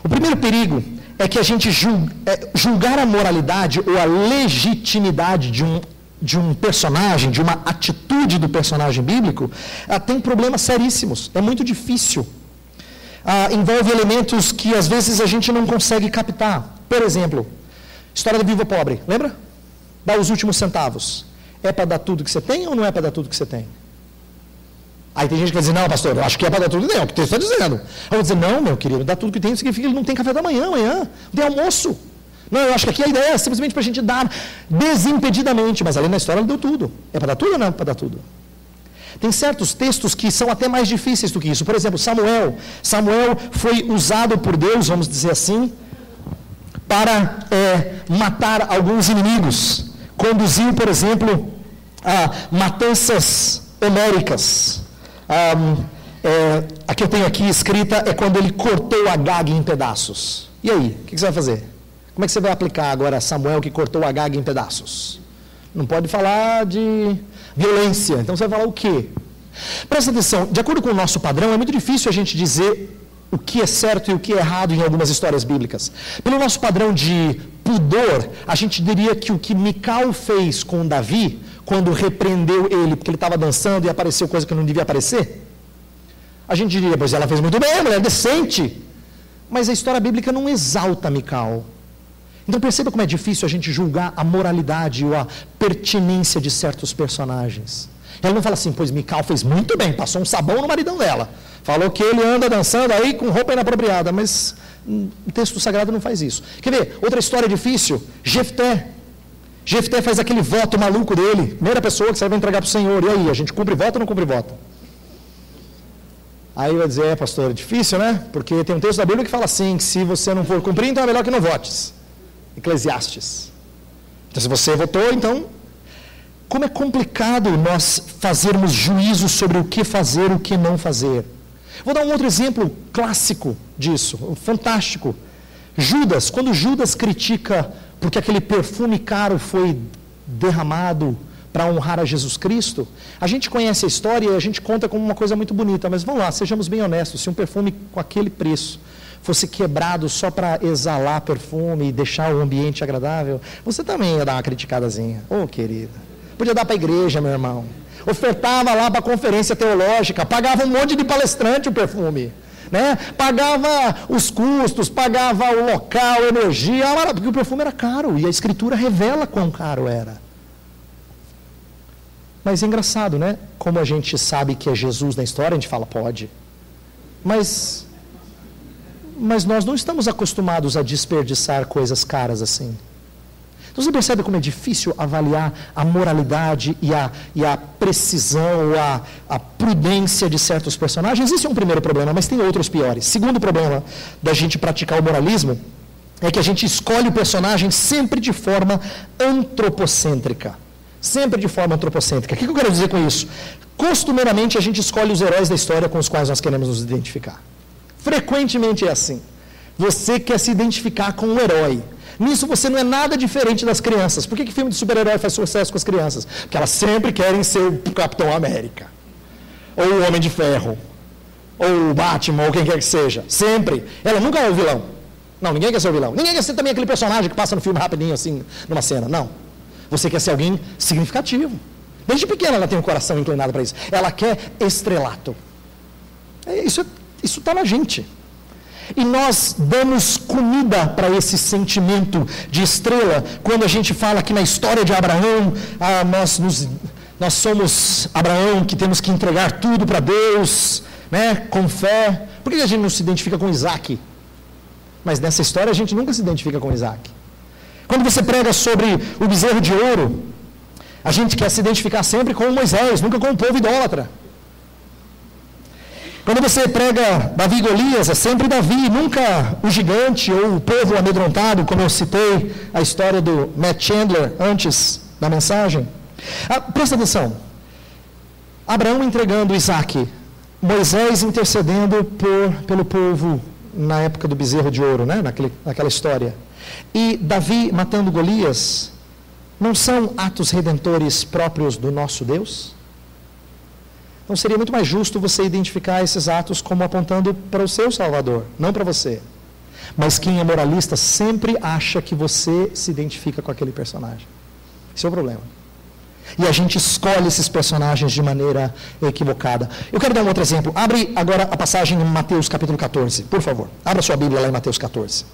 O primeiro perigo é que a gente julgar a moralidade ou a legitimidade de um personagem, de uma atitude do personagem bíblico, tem problemas seríssimos, é muito difícil. Envolve elementos que às vezes a gente não consegue captar. Por exemplo, história do vivo pobre, lembra? Dá os últimos centavos. É para dar tudo que você tem ou não é para dar tudo que você tem? Aí tem gente que vai dizer: não, pastor, eu acho que é para dar tudo que tem, é o que o texto está dizendo. Eu vou dizer: não, meu querido, dar tudo que tem significa que ele não tem café da manhã, não tem almoço. Não, eu acho que aqui a ideia é simplesmente para a gente dar desimpedidamente, mas ali na história ele deu tudo. É para dar tudo ou não é para dar tudo? Tem certos textos que são até mais difíceis do que isso. Por exemplo, Samuel. Samuel foi usado por Deus, vamos dizer assim, para matar alguns inimigos. Conduziu, por exemplo, a matanças homéricas. A que eu tenho aqui escrita é quando ele cortou Agag em pedaços. E aí, o que você vai fazer? Como é que você vai aplicar agora Samuel que cortou Agag em pedaços? Não pode falar de violência, então você vai falar o quê? Presta atenção, de acordo com o nosso padrão, é muito difícil a gente dizer o que é certo e o que é errado em algumas histórias bíblicas. Pelo nosso padrão de pudor, a gente diria que o que Mical fez com Davi, quando repreendeu ele porque ele estava dançando e apareceu coisa que não devia aparecer, a gente diria, pois ela fez muito bem, mulher decente. Mas a história bíblica não exalta Mical. Então perceba como é difícil a gente julgar a moralidade ou a pertinência de certos personagens. Ela não fala assim, pois Mical fez muito bem, passou um sabão no maridão dela. Falou que ele anda dançando aí com roupa inapropriada, mas o texto sagrado não faz isso. Quer ver? Outra história difícil, Jefté. Jefté faz aquele voto maluco dele, primeira pessoa que você vai entregar para o Senhor. E aí, a gente cumpre voto ou não cumpre voto? Aí vai dizer, pastor, é difícil, né? Porque tem um texto da Bíblia que fala assim, que se você não for cumprir, então é melhor que não votes. Eclesiastes. Então, se você votou, então... Como é complicado nós fazermos juízo sobre o que fazer e o que não fazer. Vou dar um outro exemplo clássico disso, fantástico. Judas, quando Judas critica porque aquele perfume caro foi derramado para honrar a Jesus Cristo, a gente conhece a história e a gente conta como uma coisa muito bonita, mas vamos lá, sejamos bem honestos, se um perfume com aquele preço fosse quebrado só para exalar perfume e deixar o ambiente agradável, você também ia dar uma criticadazinha. Ô, querida. Podia dar para a igreja, meu irmão. Ofertava lá para a conferência teológica, pagava um monte de palestrante o perfume, né? Pagava os custos, pagava o local, energia, porque o perfume era caro e a Escritura revela quão caro era. Mas é engraçado, né? Como a gente sabe que é Jesus na história, a gente fala, pode. Mas nós não estamos acostumados a desperdiçar coisas caras assim. Então você percebe como é difícil avaliar a moralidade e a precisão, ou a prudência de certos personagens? Esse é um primeiro problema, mas tem outros piores. Segundo problema da gente praticar o moralismo é que a gente escolhe o personagem sempre de forma antropocêntrica. Sempre de forma antropocêntrica. O que eu quero dizer com isso? Costumeiramente a gente escolhe os heróis da história com os quais nós queremos nos identificar. Frequentemente é assim. Você quer se identificar com um herói. Nisso você não é nada diferente das crianças. Por que filme de super-herói faz sucesso com as crianças? Porque elas sempre querem ser o Capitão América, ou o Homem de Ferro, ou o Batman, ou quem quer que seja. Sempre. Ela nunca é o vilão. Não, ninguém quer ser o vilão. Ninguém quer ser também aquele personagem que passa no filme rapidinho, assim, numa cena. Não. Você quer ser alguém significativo. Desde pequena ela tem um coração inclinado para isso. Ela quer estrelato. Isso está na gente. E nós damos comida para esse sentimento de estrela, quando a gente fala que na história de Abraão, nós somos Abraão que temos que entregar tudo para Deus, né, com fé. Por que a gente não se identifica com Isaac? Mas nessa história a gente nunca se identifica com Isaac. Quando você prega sobre o bezerro de ouro, a gente quer se identificar sempre com Moisés, nunca com o povo idólatra. Quando você prega Davi e Golias, é sempre Davi, nunca o gigante ou o povo amedrontado, como eu citei a história do Matt Chandler antes da mensagem. Presta atenção. Abraão entregando Isaac, Moisés intercedendo pelo povo na época do bezerro de ouro, né? naquela história. E Davi matando Golias, não são atos redentores próprios do nosso Deus? Então seria muito mais justo você identificar esses atos como apontando para o seu Salvador, não para você. Mas quem é moralista sempre acha que você se identifica com aquele personagem. Esse é o problema. E a gente escolhe esses personagens de maneira equivocada. Eu quero dar um outro exemplo. Abre agora a passagem em Mateus capítulo 14, por favor. Abra sua Bíblia lá em Mateus 14.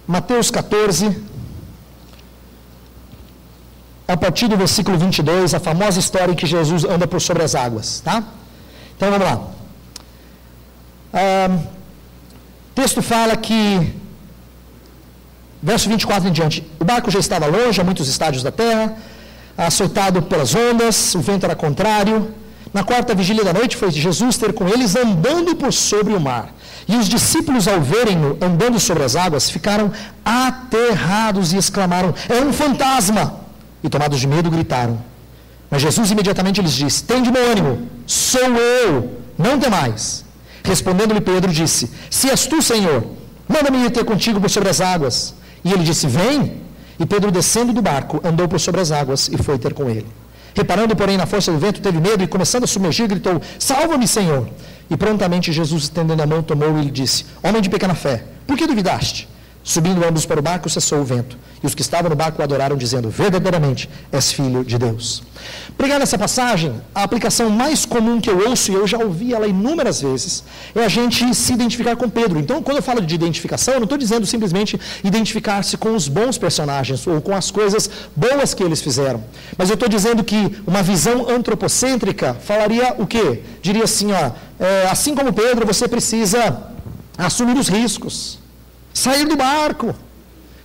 Mateus 14... a partir do versículo 22, a famosa história em que Jesus anda por sobre as águas, tá? Então vamos lá. O texto fala que, verso 24 em diante, o barco já estava longe, a muitos estádios da terra, açoitado pelas ondas, o vento era contrário. Na quarta vigília da noite foi Jesus ter com eles andando por sobre o mar. E os discípulos, ao verem-no andando sobre as águas, ficaram aterrados e exclamaram: é um fantasma! E tomados de medo, gritaram. Mas Jesus imediatamente lhes disse: tende bom ânimo, sou eu, não temais. Respondendo-lhe Pedro, disse: se és tu, Senhor, manda-me ir ter contigo por sobre as águas. E ele disse: vem. E Pedro, descendo do barco, andou por sobre as águas e foi ter com ele. Reparando, porém, na força do vento, teve medo e, começando a submergir, gritou: salva-me, Senhor! E prontamente Jesus, estendendo a mão, tomou e lhe disse: homem de pequena fé, por que duvidaste? Subindo ambos para o barco, cessou o vento. E os que estavam no barco o adoraram, dizendo: verdadeiramente és filho de Deus. Pregar nessa passagem, a aplicação mais comum que eu ouço, e eu já ouvi ela inúmeras vezes, é a gente se identificar com Pedro. Então, quando eu falo de identificação, eu não estou dizendo simplesmente identificar-se com os bons personagens, ou com as coisas boas que eles fizeram. Mas eu estou dizendo que uma visão antropocêntrica falaria o quê? Diria assim, assim como Pedro, você precisa assumir os riscos, sair do barco,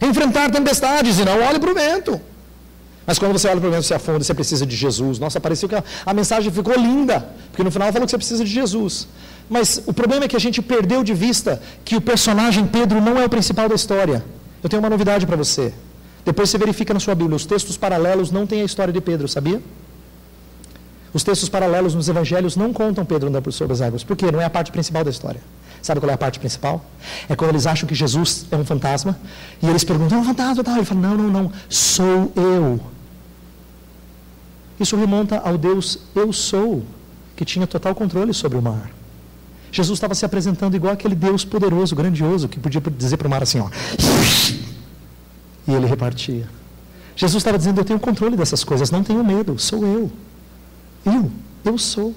enfrentar tempestades e não olhe para o vento. Mas quando você olha para o vento, você afunda, você precisa de Jesus. Nossa, pareceu que a mensagem ficou linda, porque no final falou que você precisa de Jesus. Mas o problema é que a gente perdeu de vista que o personagem Pedro não é o principal da história. Eu tenho uma novidade para você. Depois você verifica na sua Bíblia, os textos paralelos não têm a história de Pedro, sabia? Os textos paralelos nos evangelhos não contam Pedro andando sobre as águas. Por quê? Não é a parte principal da história. Sabe qual é a parte principal? É quando eles acham que Jesus é um fantasma, e eles perguntam: é um fantasma? Ele fala: não, sou eu. Isso remonta ao Deus eu sou, que tinha total controle sobre o mar. Jesus estava se apresentando igual aquele Deus poderoso, grandioso, que podia dizer para o mar assim, e ele repartia. Jesus estava dizendo: eu tenho controle dessas coisas, não tenho medo, sou eu. Eu sou.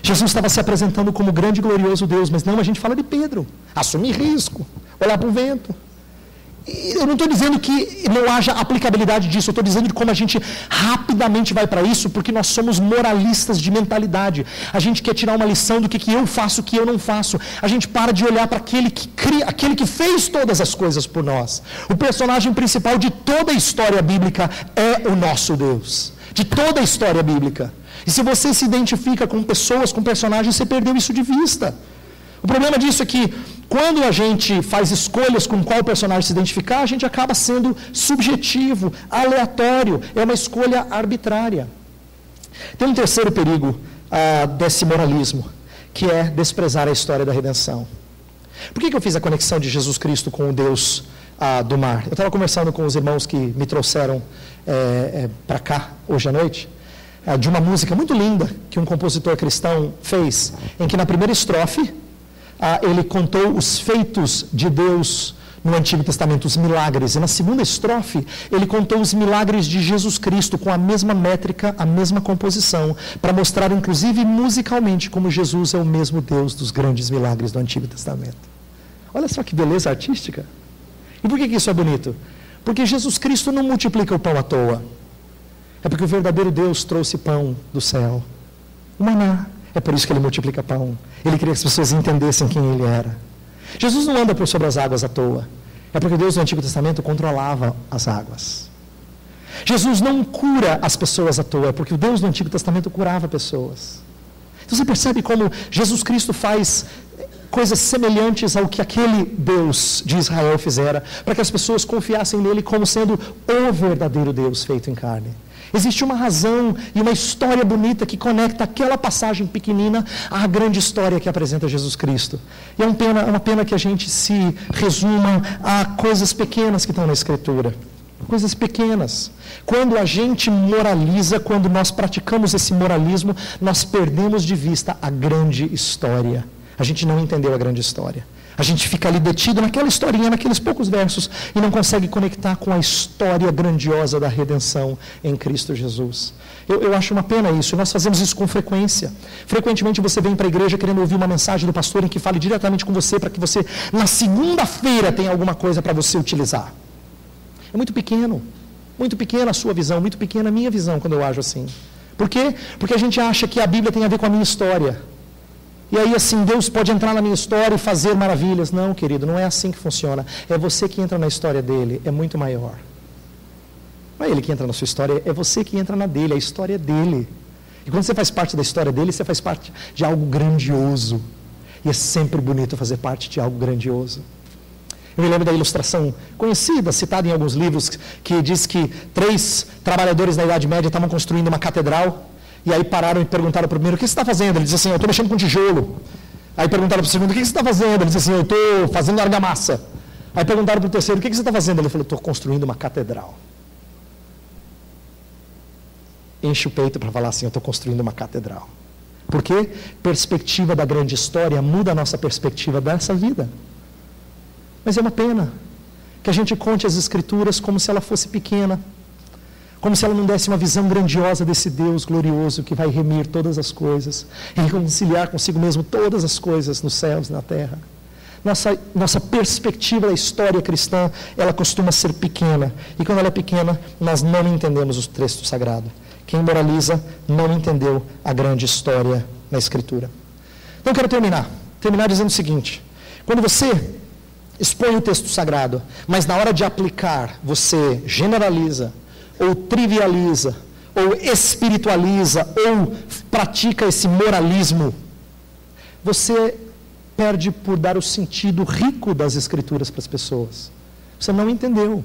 Jesus estava se apresentando como grande e glorioso Deus, mas não, a gente fala de Pedro, assumir risco, olhar para o vento. E eu não estou dizendo que não haja aplicabilidade disso, eu estou dizendo de como a gente rapidamente vai para isso, porque nós somos moralistas de mentalidade. A gente quer tirar uma lição do que eu faço, o que eu não faço. A gente para de olhar para aquele que cria, aquele que fez todas as coisas por nós. O personagem principal de toda a história bíblica é o nosso Deus, de toda a história bíblica. E se você se identifica com pessoas, com personagens, você perdeu isso de vista. O problema disso é que, quando a gente faz escolhas com qual personagem se identificar, a gente acaba sendo subjetivo, aleatório, é uma escolha arbitrária. Tem um terceiro perigo desse moralismo, que é desprezar a história da redenção. Por que eu fiz a conexão de Jesus Cristo com o Deus do mar? Eu estava conversando com os irmãos que me trouxeram para cá hoje à noite, de uma música muito linda que um compositor cristão fez, em que na primeira estrofe ele contou os feitos de Deus no Antigo Testamento, os milagres, e na segunda estrofe ele contou os milagres de Jesus Cristo com a mesma métrica, a mesma composição, para mostrar inclusive musicalmente como Jesus é o mesmo Deus dos grandes milagres do Antigo Testamento. Olha só que beleza artística. E por que isso é bonito? Porque Jesus Cristo não multiplica o pão à toa. É porque o verdadeiro Deus trouxe pão do céu, o maná. É por isso que ele multiplica pão. Ele queria que as pessoas entendessem quem ele era. Jesus não anda por sobre as águas à toa. É porque Deus no Antigo Testamento controlava as águas. Jesus não cura as pessoas à toa, é porque o Deus no Antigo Testamento curava pessoas. Então você percebe como Jesus Cristo faz coisas semelhantes ao que aquele Deus de Israel fizera, para que as pessoas confiassem nele como sendo o verdadeiro Deus feito em carne. Existe uma razão e uma história bonita que conecta aquela passagem pequenina à grande história que apresenta Jesus Cristo. E é uma pena que a gente se resuma a coisas pequenas que estão na Escritura. Coisas pequenas. Quando a gente moraliza, quando nós praticamos esse moralismo, nós perdemos de vista a grande história. A gente não entendeu a grande história. A gente fica ali detido naquela historinha, naqueles poucos versos, e não consegue conectar com a história grandiosa da redenção em Cristo Jesus. Eu acho uma pena isso, nós fazemos isso com frequência. Frequentemente você vem para a igreja querendo ouvir uma mensagem do pastor em que fale diretamente com você, para que você, na segunda-feira, tenha alguma coisa para você utilizar. É muito pequena a sua visão, muito pequena a minha visão quando eu ajo assim. Por quê? Porque a gente acha que a Bíblia tem a ver com a minha história. E aí assim, Deus pode entrar na minha história e fazer maravilhas. Não, querido, não é assim que funciona. É você que entra na história dele, é muito maior. Não é ele que entra na sua história, é você que entra na dele, a história é dele. E quando você faz parte da história dele, você faz parte de algo grandioso. E é sempre bonito fazer parte de algo grandioso. Eu me lembro da ilustração conhecida, citada em alguns livros, que diz que 3 trabalhadores da Idade Média estavam construindo uma catedral, e aí pararam e perguntaram para o primeiro: o que você está fazendo? Ele disse assim: eu estou mexendo com tijolo. Aí perguntaram para o segundo: o que você está fazendo? Ele disse assim: eu estou fazendo argamassa. Aí perguntaram para o terceiro: o que você está fazendo? Ele falou: estou construindo uma catedral. Enche o peito para falar assim: eu estou construindo uma catedral. Por quê? Perspectiva da grande história muda a nossa perspectiva dessa vida. Mas é uma pena que a gente conte as Escrituras como se ela fosse pequena, como se ela não desse uma visão grandiosa desse Deus glorioso que vai remir todas as coisas e reconciliar consigo mesmo todas as coisas nos céus e na terra. Nossa perspectiva da história cristã, ela costuma ser pequena, e quando ela é pequena, nós não entendemos o texto sagrado. Quem moraliza não entendeu a grande história na Escritura. Então eu quero terminar dizendo o seguinte: quando você expõe o texto sagrado, mas na hora de aplicar, você generaliza, ou trivializa, ou espiritualiza, ou pratica esse moralismo, você perde por dar o sentido rico das Escrituras para as pessoas. Você não entendeu.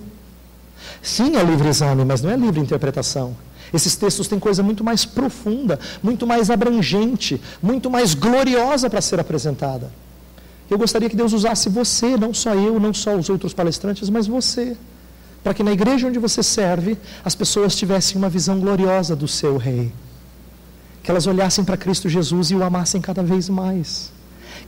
Sim, é livre exame, mas não é livre interpretação. Esses textos têm coisa muito mais profunda, muito mais abrangente, muito mais gloriosa para ser apresentada. Eu gostaria que Deus usasse você, não só eu, não só os outros palestrantes, mas você, para que na igreja onde você serve, as pessoas tivessem uma visão gloriosa do seu Rei, que elas olhassem para Cristo Jesus e o amassem cada vez mais,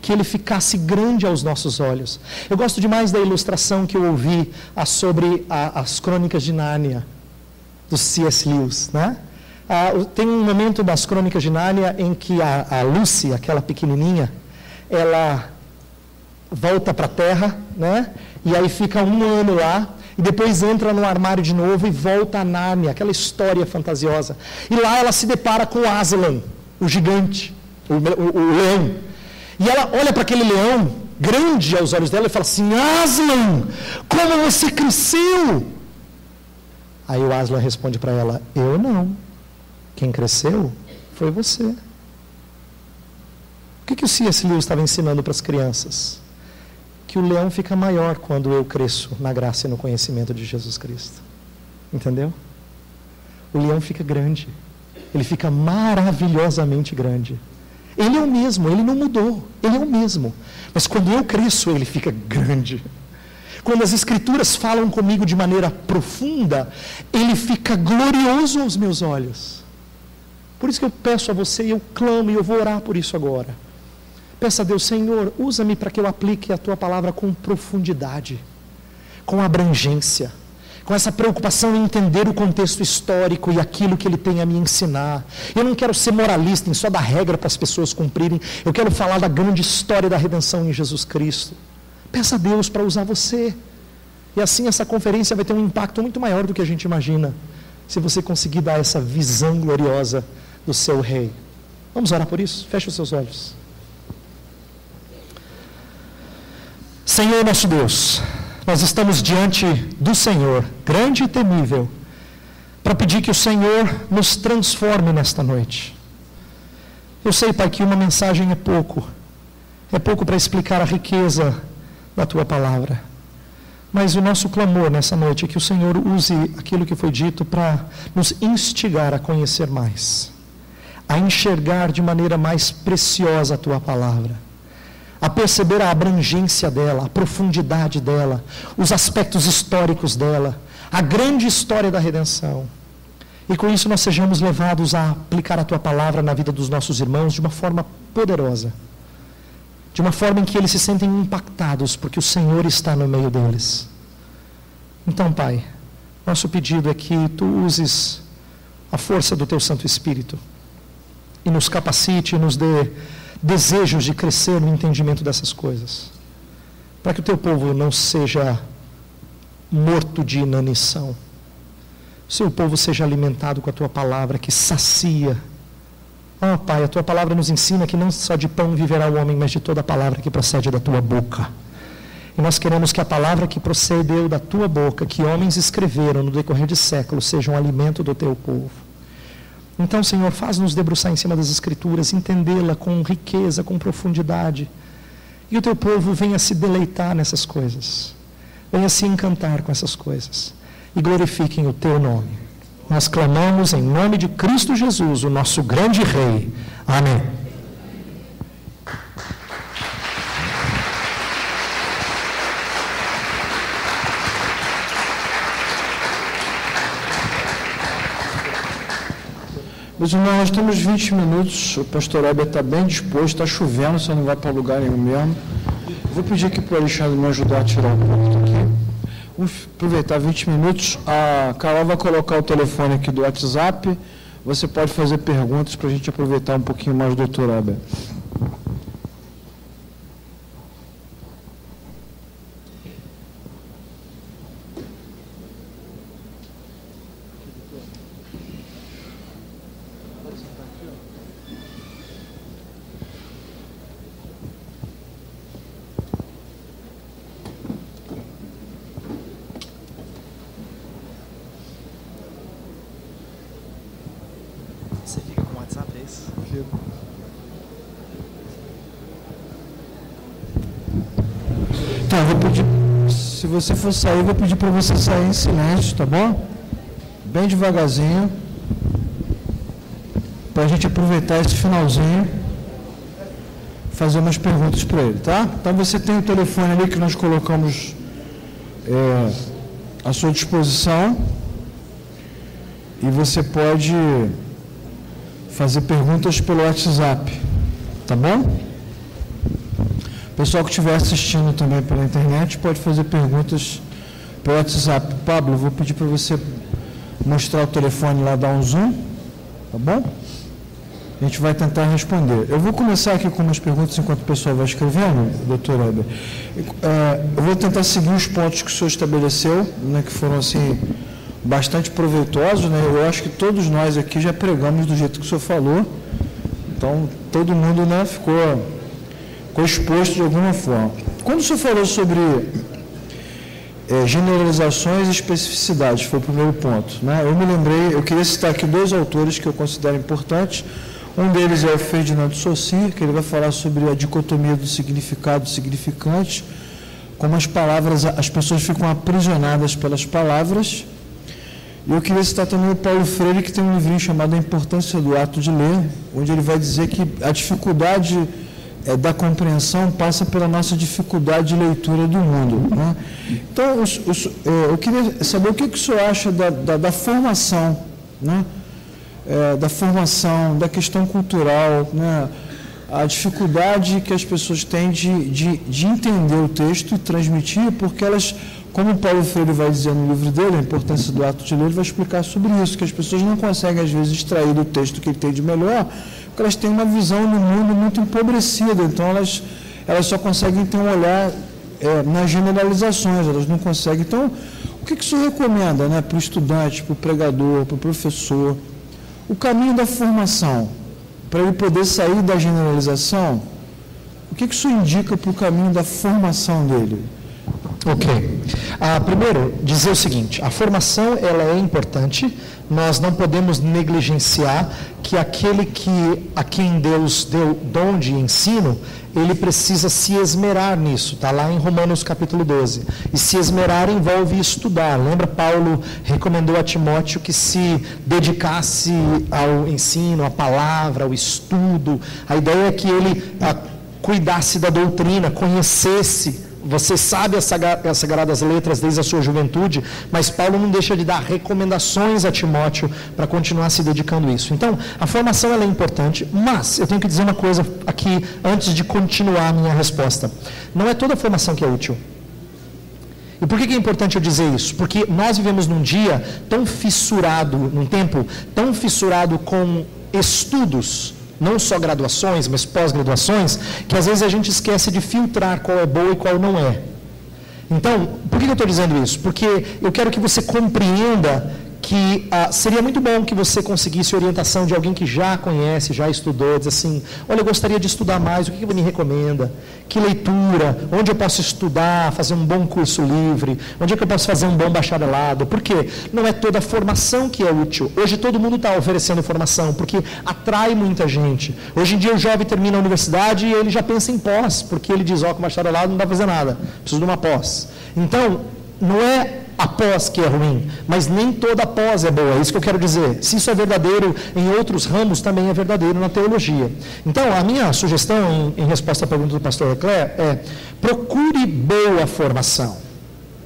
que Ele ficasse grande aos nossos olhos. Eu gosto demais da ilustração que eu ouvi sobre as Crônicas de Nárnia, do C.S. Lewis, né? Tem um momento das Crônicas de Nárnia em que a Lucy, aquela pequenininha, ela volta para a Terra, né? E aí fica 1 ano lá, e depois entra no armário de novo e volta a Nárnia, aquela história fantasiosa. E lá ela se depara com Aslan, o gigante, o leão. E ela olha para aquele leão, grande aos olhos dela, e fala assim: Aslan, como você cresceu! Aí o Aslan responde para ela: eu não. Quem cresceu foi você. O que o C.S. Lewis estava ensinando para as crianças? Que o leão fica maior quando eu cresço na graça e no conhecimento de Jesus Cristo. Entendeu? O leão fica grande. Ele fica maravilhosamente grande. Ele é o mesmo, ele não mudou. Ele é o mesmo. Mas quando eu cresço, ele fica grande. Quando as Escrituras falam comigo de maneira profunda, ele fica glorioso aos meus olhos. Por isso que eu peço a você, e eu clamo, e eu vou orar por isso agora. Peça a Deus: Senhor, usa-me para que eu aplique a Tua palavra com profundidade, com abrangência, com essa preocupação em entender o contexto histórico e aquilo que Ele tem a me ensinar. Eu não quero ser moralista em só dar regra para as pessoas cumprirem. Eu quero falar da grande história da redenção em Jesus Cristo. Peça a Deus para usar você. E assim essa conferência vai ter um impacto muito maior do que a gente imagina, se você conseguir dar essa visão gloriosa do seu Rei. Vamos orar por isso? Feche os seus olhos. Senhor nosso Deus, nós estamos diante do Senhor, grande e temível, para pedir que o Senhor nos transforme nesta noite. Eu sei, Pai, que uma mensagem é pouco para explicar a riqueza da Tua palavra, mas o nosso clamor nessa noite é que o Senhor use aquilo que foi dito para nos instigar a conhecer mais, a enxergar de maneira mais preciosa a Tua palavra, a perceber a abrangência dela, a profundidade dela, os aspectos históricos dela, a grande história da redenção. E com isso nós sejamos levados a aplicar a Tua palavra na vida dos nossos irmãos de uma forma poderosa, de uma forma em que eles se sentem impactados, porque o Senhor está no meio deles. Então, Pai, nosso pedido é que Tu uses a força do Teu Santo Espírito e nos capacite e nos dê desejos de crescer no entendimento dessas coisas, para que o Teu povo não seja morto de inanição, o Seu povo seja alimentado com a Tua palavra que sacia. Oh, Pai, a Tua palavra nos ensina que não só de pão viverá o homem, mas de toda a palavra que procede da Tua boca. E nós queremos que a palavra que procedeu da tua boca, que homens escreveram no decorrer de séculos, seja um alimento do teu povo. Então, Senhor, faz-nos debruçar em cima das Escrituras, entendê-la com riqueza, com profundidade. E o teu povo venha se deleitar nessas coisas. Venha se encantar com essas coisas. E glorifiquem o teu nome. Nós clamamos em nome de Cristo Jesus, o nosso grande Rei. Amém. Meus irmãos, nós temos 20 minutos, o pastor Heber está bem disposto, está chovendo, você não vai para lugar nenhum mesmo. Vou pedir aqui para o Alexandre me ajudar a tirar um ponto aqui. Vamos aproveitar 20 minutos. A Carol vai colocar o telefone aqui do WhatsApp. Você pode fazer perguntas para a gente aproveitar um pouquinho mais o doutor Heber. Você fica com o WhatsApp, é isso? Fico. Então, eu vou pedir, se você for sair, eu vou pedir para você sair em silêncio, tá bom? Bem devagarzinho, para a gente aproveitar esse finalzinho, fazer umas perguntas para ele, tá? Então você tem o telefone ali que nós colocamos à sua disposição e você pode fazer perguntas pelo WhatsApp, tá bom? O pessoal que estiver assistindo também pela internet pode fazer perguntas pelo WhatsApp. Pablo, eu vou pedir para você mostrar o telefone lá, dar um zoom, tá bom? A gente vai tentar responder. Eu vou começar aqui com umas perguntas enquanto o pessoal vai escrevendo, doutor Heber. Eu vou tentar seguir os pontos que o senhor estabeleceu, né, que foram assim bastante proveitosos, né? Eu acho que todos nós aqui já pregamos do jeito que o senhor falou, então todo mundo, né, ficou exposto de alguma forma. Quando o senhor falou sobre generalizações e especificidades, foi o primeiro ponto, né? Eu me lembrei, eu queria citar aqui dois autores que eu considero importantes. Um deles é o Ferdinand de Saussure, que ele vai falar sobre a dicotomia do significado e significante, como as palavras, as pessoas ficam aprisionadas pelas palavras. E eu queria citar também o Paulo Freire, que tem um livrinho chamado A Importância do Ato de Ler, onde ele vai dizer que a dificuldade da compreensão passa pela nossa dificuldade de leitura do mundo, né? Então, eu queria saber o que o senhor acha da formação, né? Da formação, da questão cultural, né? A dificuldade que as pessoas têm de entender o texto e transmitir, porque elas... Como o Paulo Freire vai dizer no livro dele, A Importância do Ato de Ler, ele vai explicar sobre isso, que as pessoas não conseguem, às vezes, extrair do texto que ele tem de melhor, porque elas têm uma visão do mundo muito empobrecida, então elas só conseguem ter um olhar nas generalizações, elas não conseguem. Então, o que o senhor recomenda, né, para o estudante, para o pregador, para o professor, o caminho da formação, para ele poder sair da generalização, o que o senhor indica para o caminho da formação dele? Ok. Primeiro, dizer o seguinte, a formação ela é importante, nós não podemos negligenciar que aquele a quem Deus deu dom de ensino, ele precisa se esmerar nisso, está lá em Romanos capítulo 12. E se esmerar envolve estudar. Lembra, Paulo recomendou a Timóteo que se dedicasse ao ensino, à palavra, ao estudo. A ideia é que ele cuidasse da doutrina, conhecesse. Você sabe as sagradas letras desde a sua juventude, mas Paulo não deixa de dar recomendações a Timóteo para continuar se dedicando a isso. Então, a formação ela é importante, mas eu tenho que dizer uma coisa aqui, antes de continuar a minha resposta. Não é toda formação que é útil. E por que é importante eu dizer isso? Porque nós vivemos num dia tão fissurado, num tempo tão fissurado com estudos, não só graduações, mas pós-graduações, que às vezes a gente esquece de filtrar qual é boa e qual não é. Então, por que eu estou dizendo isso? Porque eu quero que você compreenda que seria muito bom que você conseguisse orientação de alguém que já conhece, já estudou, diz assim, olha, eu gostaria de estudar mais, o que você me recomenda? Que leitura? Onde eu posso estudar, fazer um bom curso livre? Onde é que eu posso fazer um bom bacharelado? Por quê? Não é toda a formação que é útil. Hoje todo mundo está oferecendo formação, porque atrai muita gente. Hoje em dia o jovem termina a universidade e ele já pensa em pós, porque ele diz, com bacharelado não dá para fazer nada, preciso de uma pós. Então, não é a pós que é ruim, mas nem toda pós é boa, é isso que eu quero dizer. Se isso é verdadeiro em outros ramos, também é verdadeiro na teologia. Então, a minha sugestão, em resposta à pergunta do pastor Leclerc, é procure boa formação.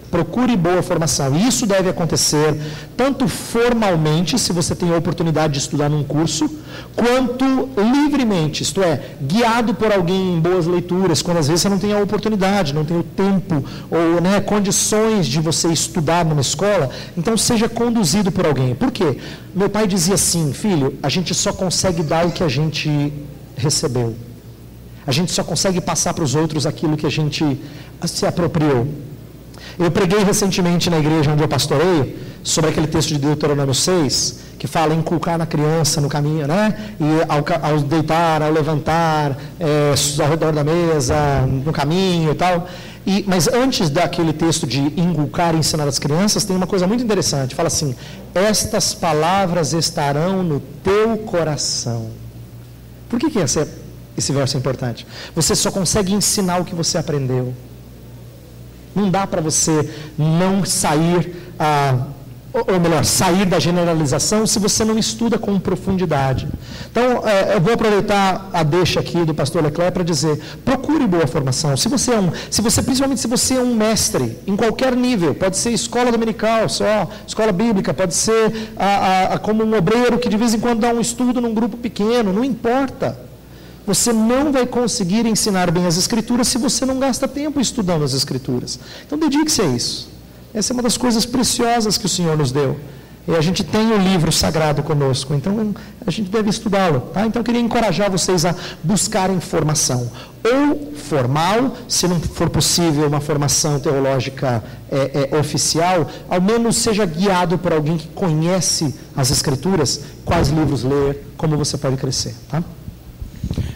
Procure boa formação. E isso deve acontecer tanto formalmente, se você tem a oportunidade de estudar num curso, quanto livremente, isto é, guiado por alguém em boas leituras, quando às vezes você não tem a oportunidade, não tem o tempo ou condições de você estudar numa escola, então seja conduzido por alguém. Por quê? Meu pai dizia assim, filho, a gente só consegue dar o que a gente recebeu. A gente só consegue passar para os outros aquilo que a gente se apropriou. Eu preguei recentemente na igreja onde eu pastorei, sobre aquele texto de Deuteronômio 6, que fala em inculcar na criança no caminho, né? E ao deitar, ao levantar, ao redor da mesa, no caminho e tal. Mas antes daquele texto de inculcar e ensinar as crianças, tem uma coisa muito interessante. Fala assim, estas palavras estarão no teu coração. Por que esse verso é importante? Você só consegue ensinar o que você aprendeu. Não dá para você não sair, ou melhor, sair da generalização se você não estuda com profundidade. Então, eu vou aproveitar a deixa aqui do pastor Leclerc para dizer, procure boa formação. Principalmente se você é um mestre, em qualquer nível, pode ser escola dominical só, escola bíblica, pode ser como um obreiro que de vez em quando dá um estudo num grupo pequeno, não importa. Você não vai conseguir ensinar bem as Escrituras se você não gasta tempo estudando as Escrituras. Então, dedique-se a isso. Essa é uma das coisas preciosas que o Senhor nos deu. E a gente tem o livro sagrado conosco, então a gente deve estudá-lo. Tá? Então, eu queria encorajar vocês a buscarem formação. Ou formal, se não for possível uma formação teológica oficial, ao menos seja guiado por alguém que conhece as Escrituras, quais livros ler, como você pode crescer. Tá?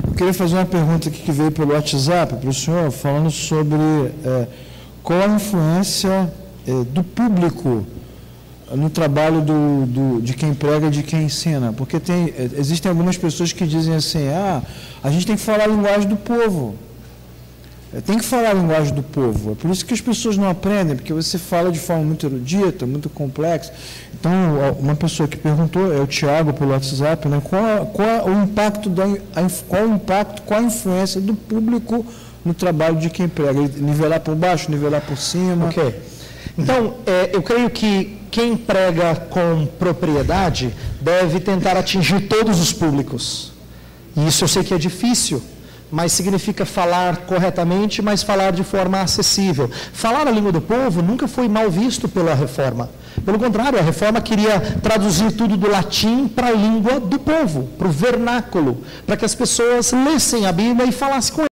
Eu queria fazer uma pergunta aqui que veio pelo WhatsApp para o senhor, falando sobre qual a influência do público no trabalho de quem prega e de quem ensina. Porque existem algumas pessoas que dizem assim, a gente tem que falar a linguagem do povo. Tem que falar a linguagem do povo. É por isso que as pessoas não aprendem, porque você fala de forma muito erudita, muito complexa. Então, uma pessoa que perguntou, é o Tiago pelo WhatsApp, né, qual o impacto, qual a influência do público no trabalho de quem prega? Nivelar por baixo, nivelar por cima? Ok. Então, eu creio que quem prega com propriedade deve tentar atingir todos os públicos. E isso eu sei que é difícil, mas significa falar corretamente, mas falar de forma acessível. Falar a língua do povo nunca foi mal visto pela Reforma. Pelo contrário, a Reforma queria traduzir tudo do latim para a língua do povo, para o vernáculo, para que as pessoas lessem a Bíblia e falassem com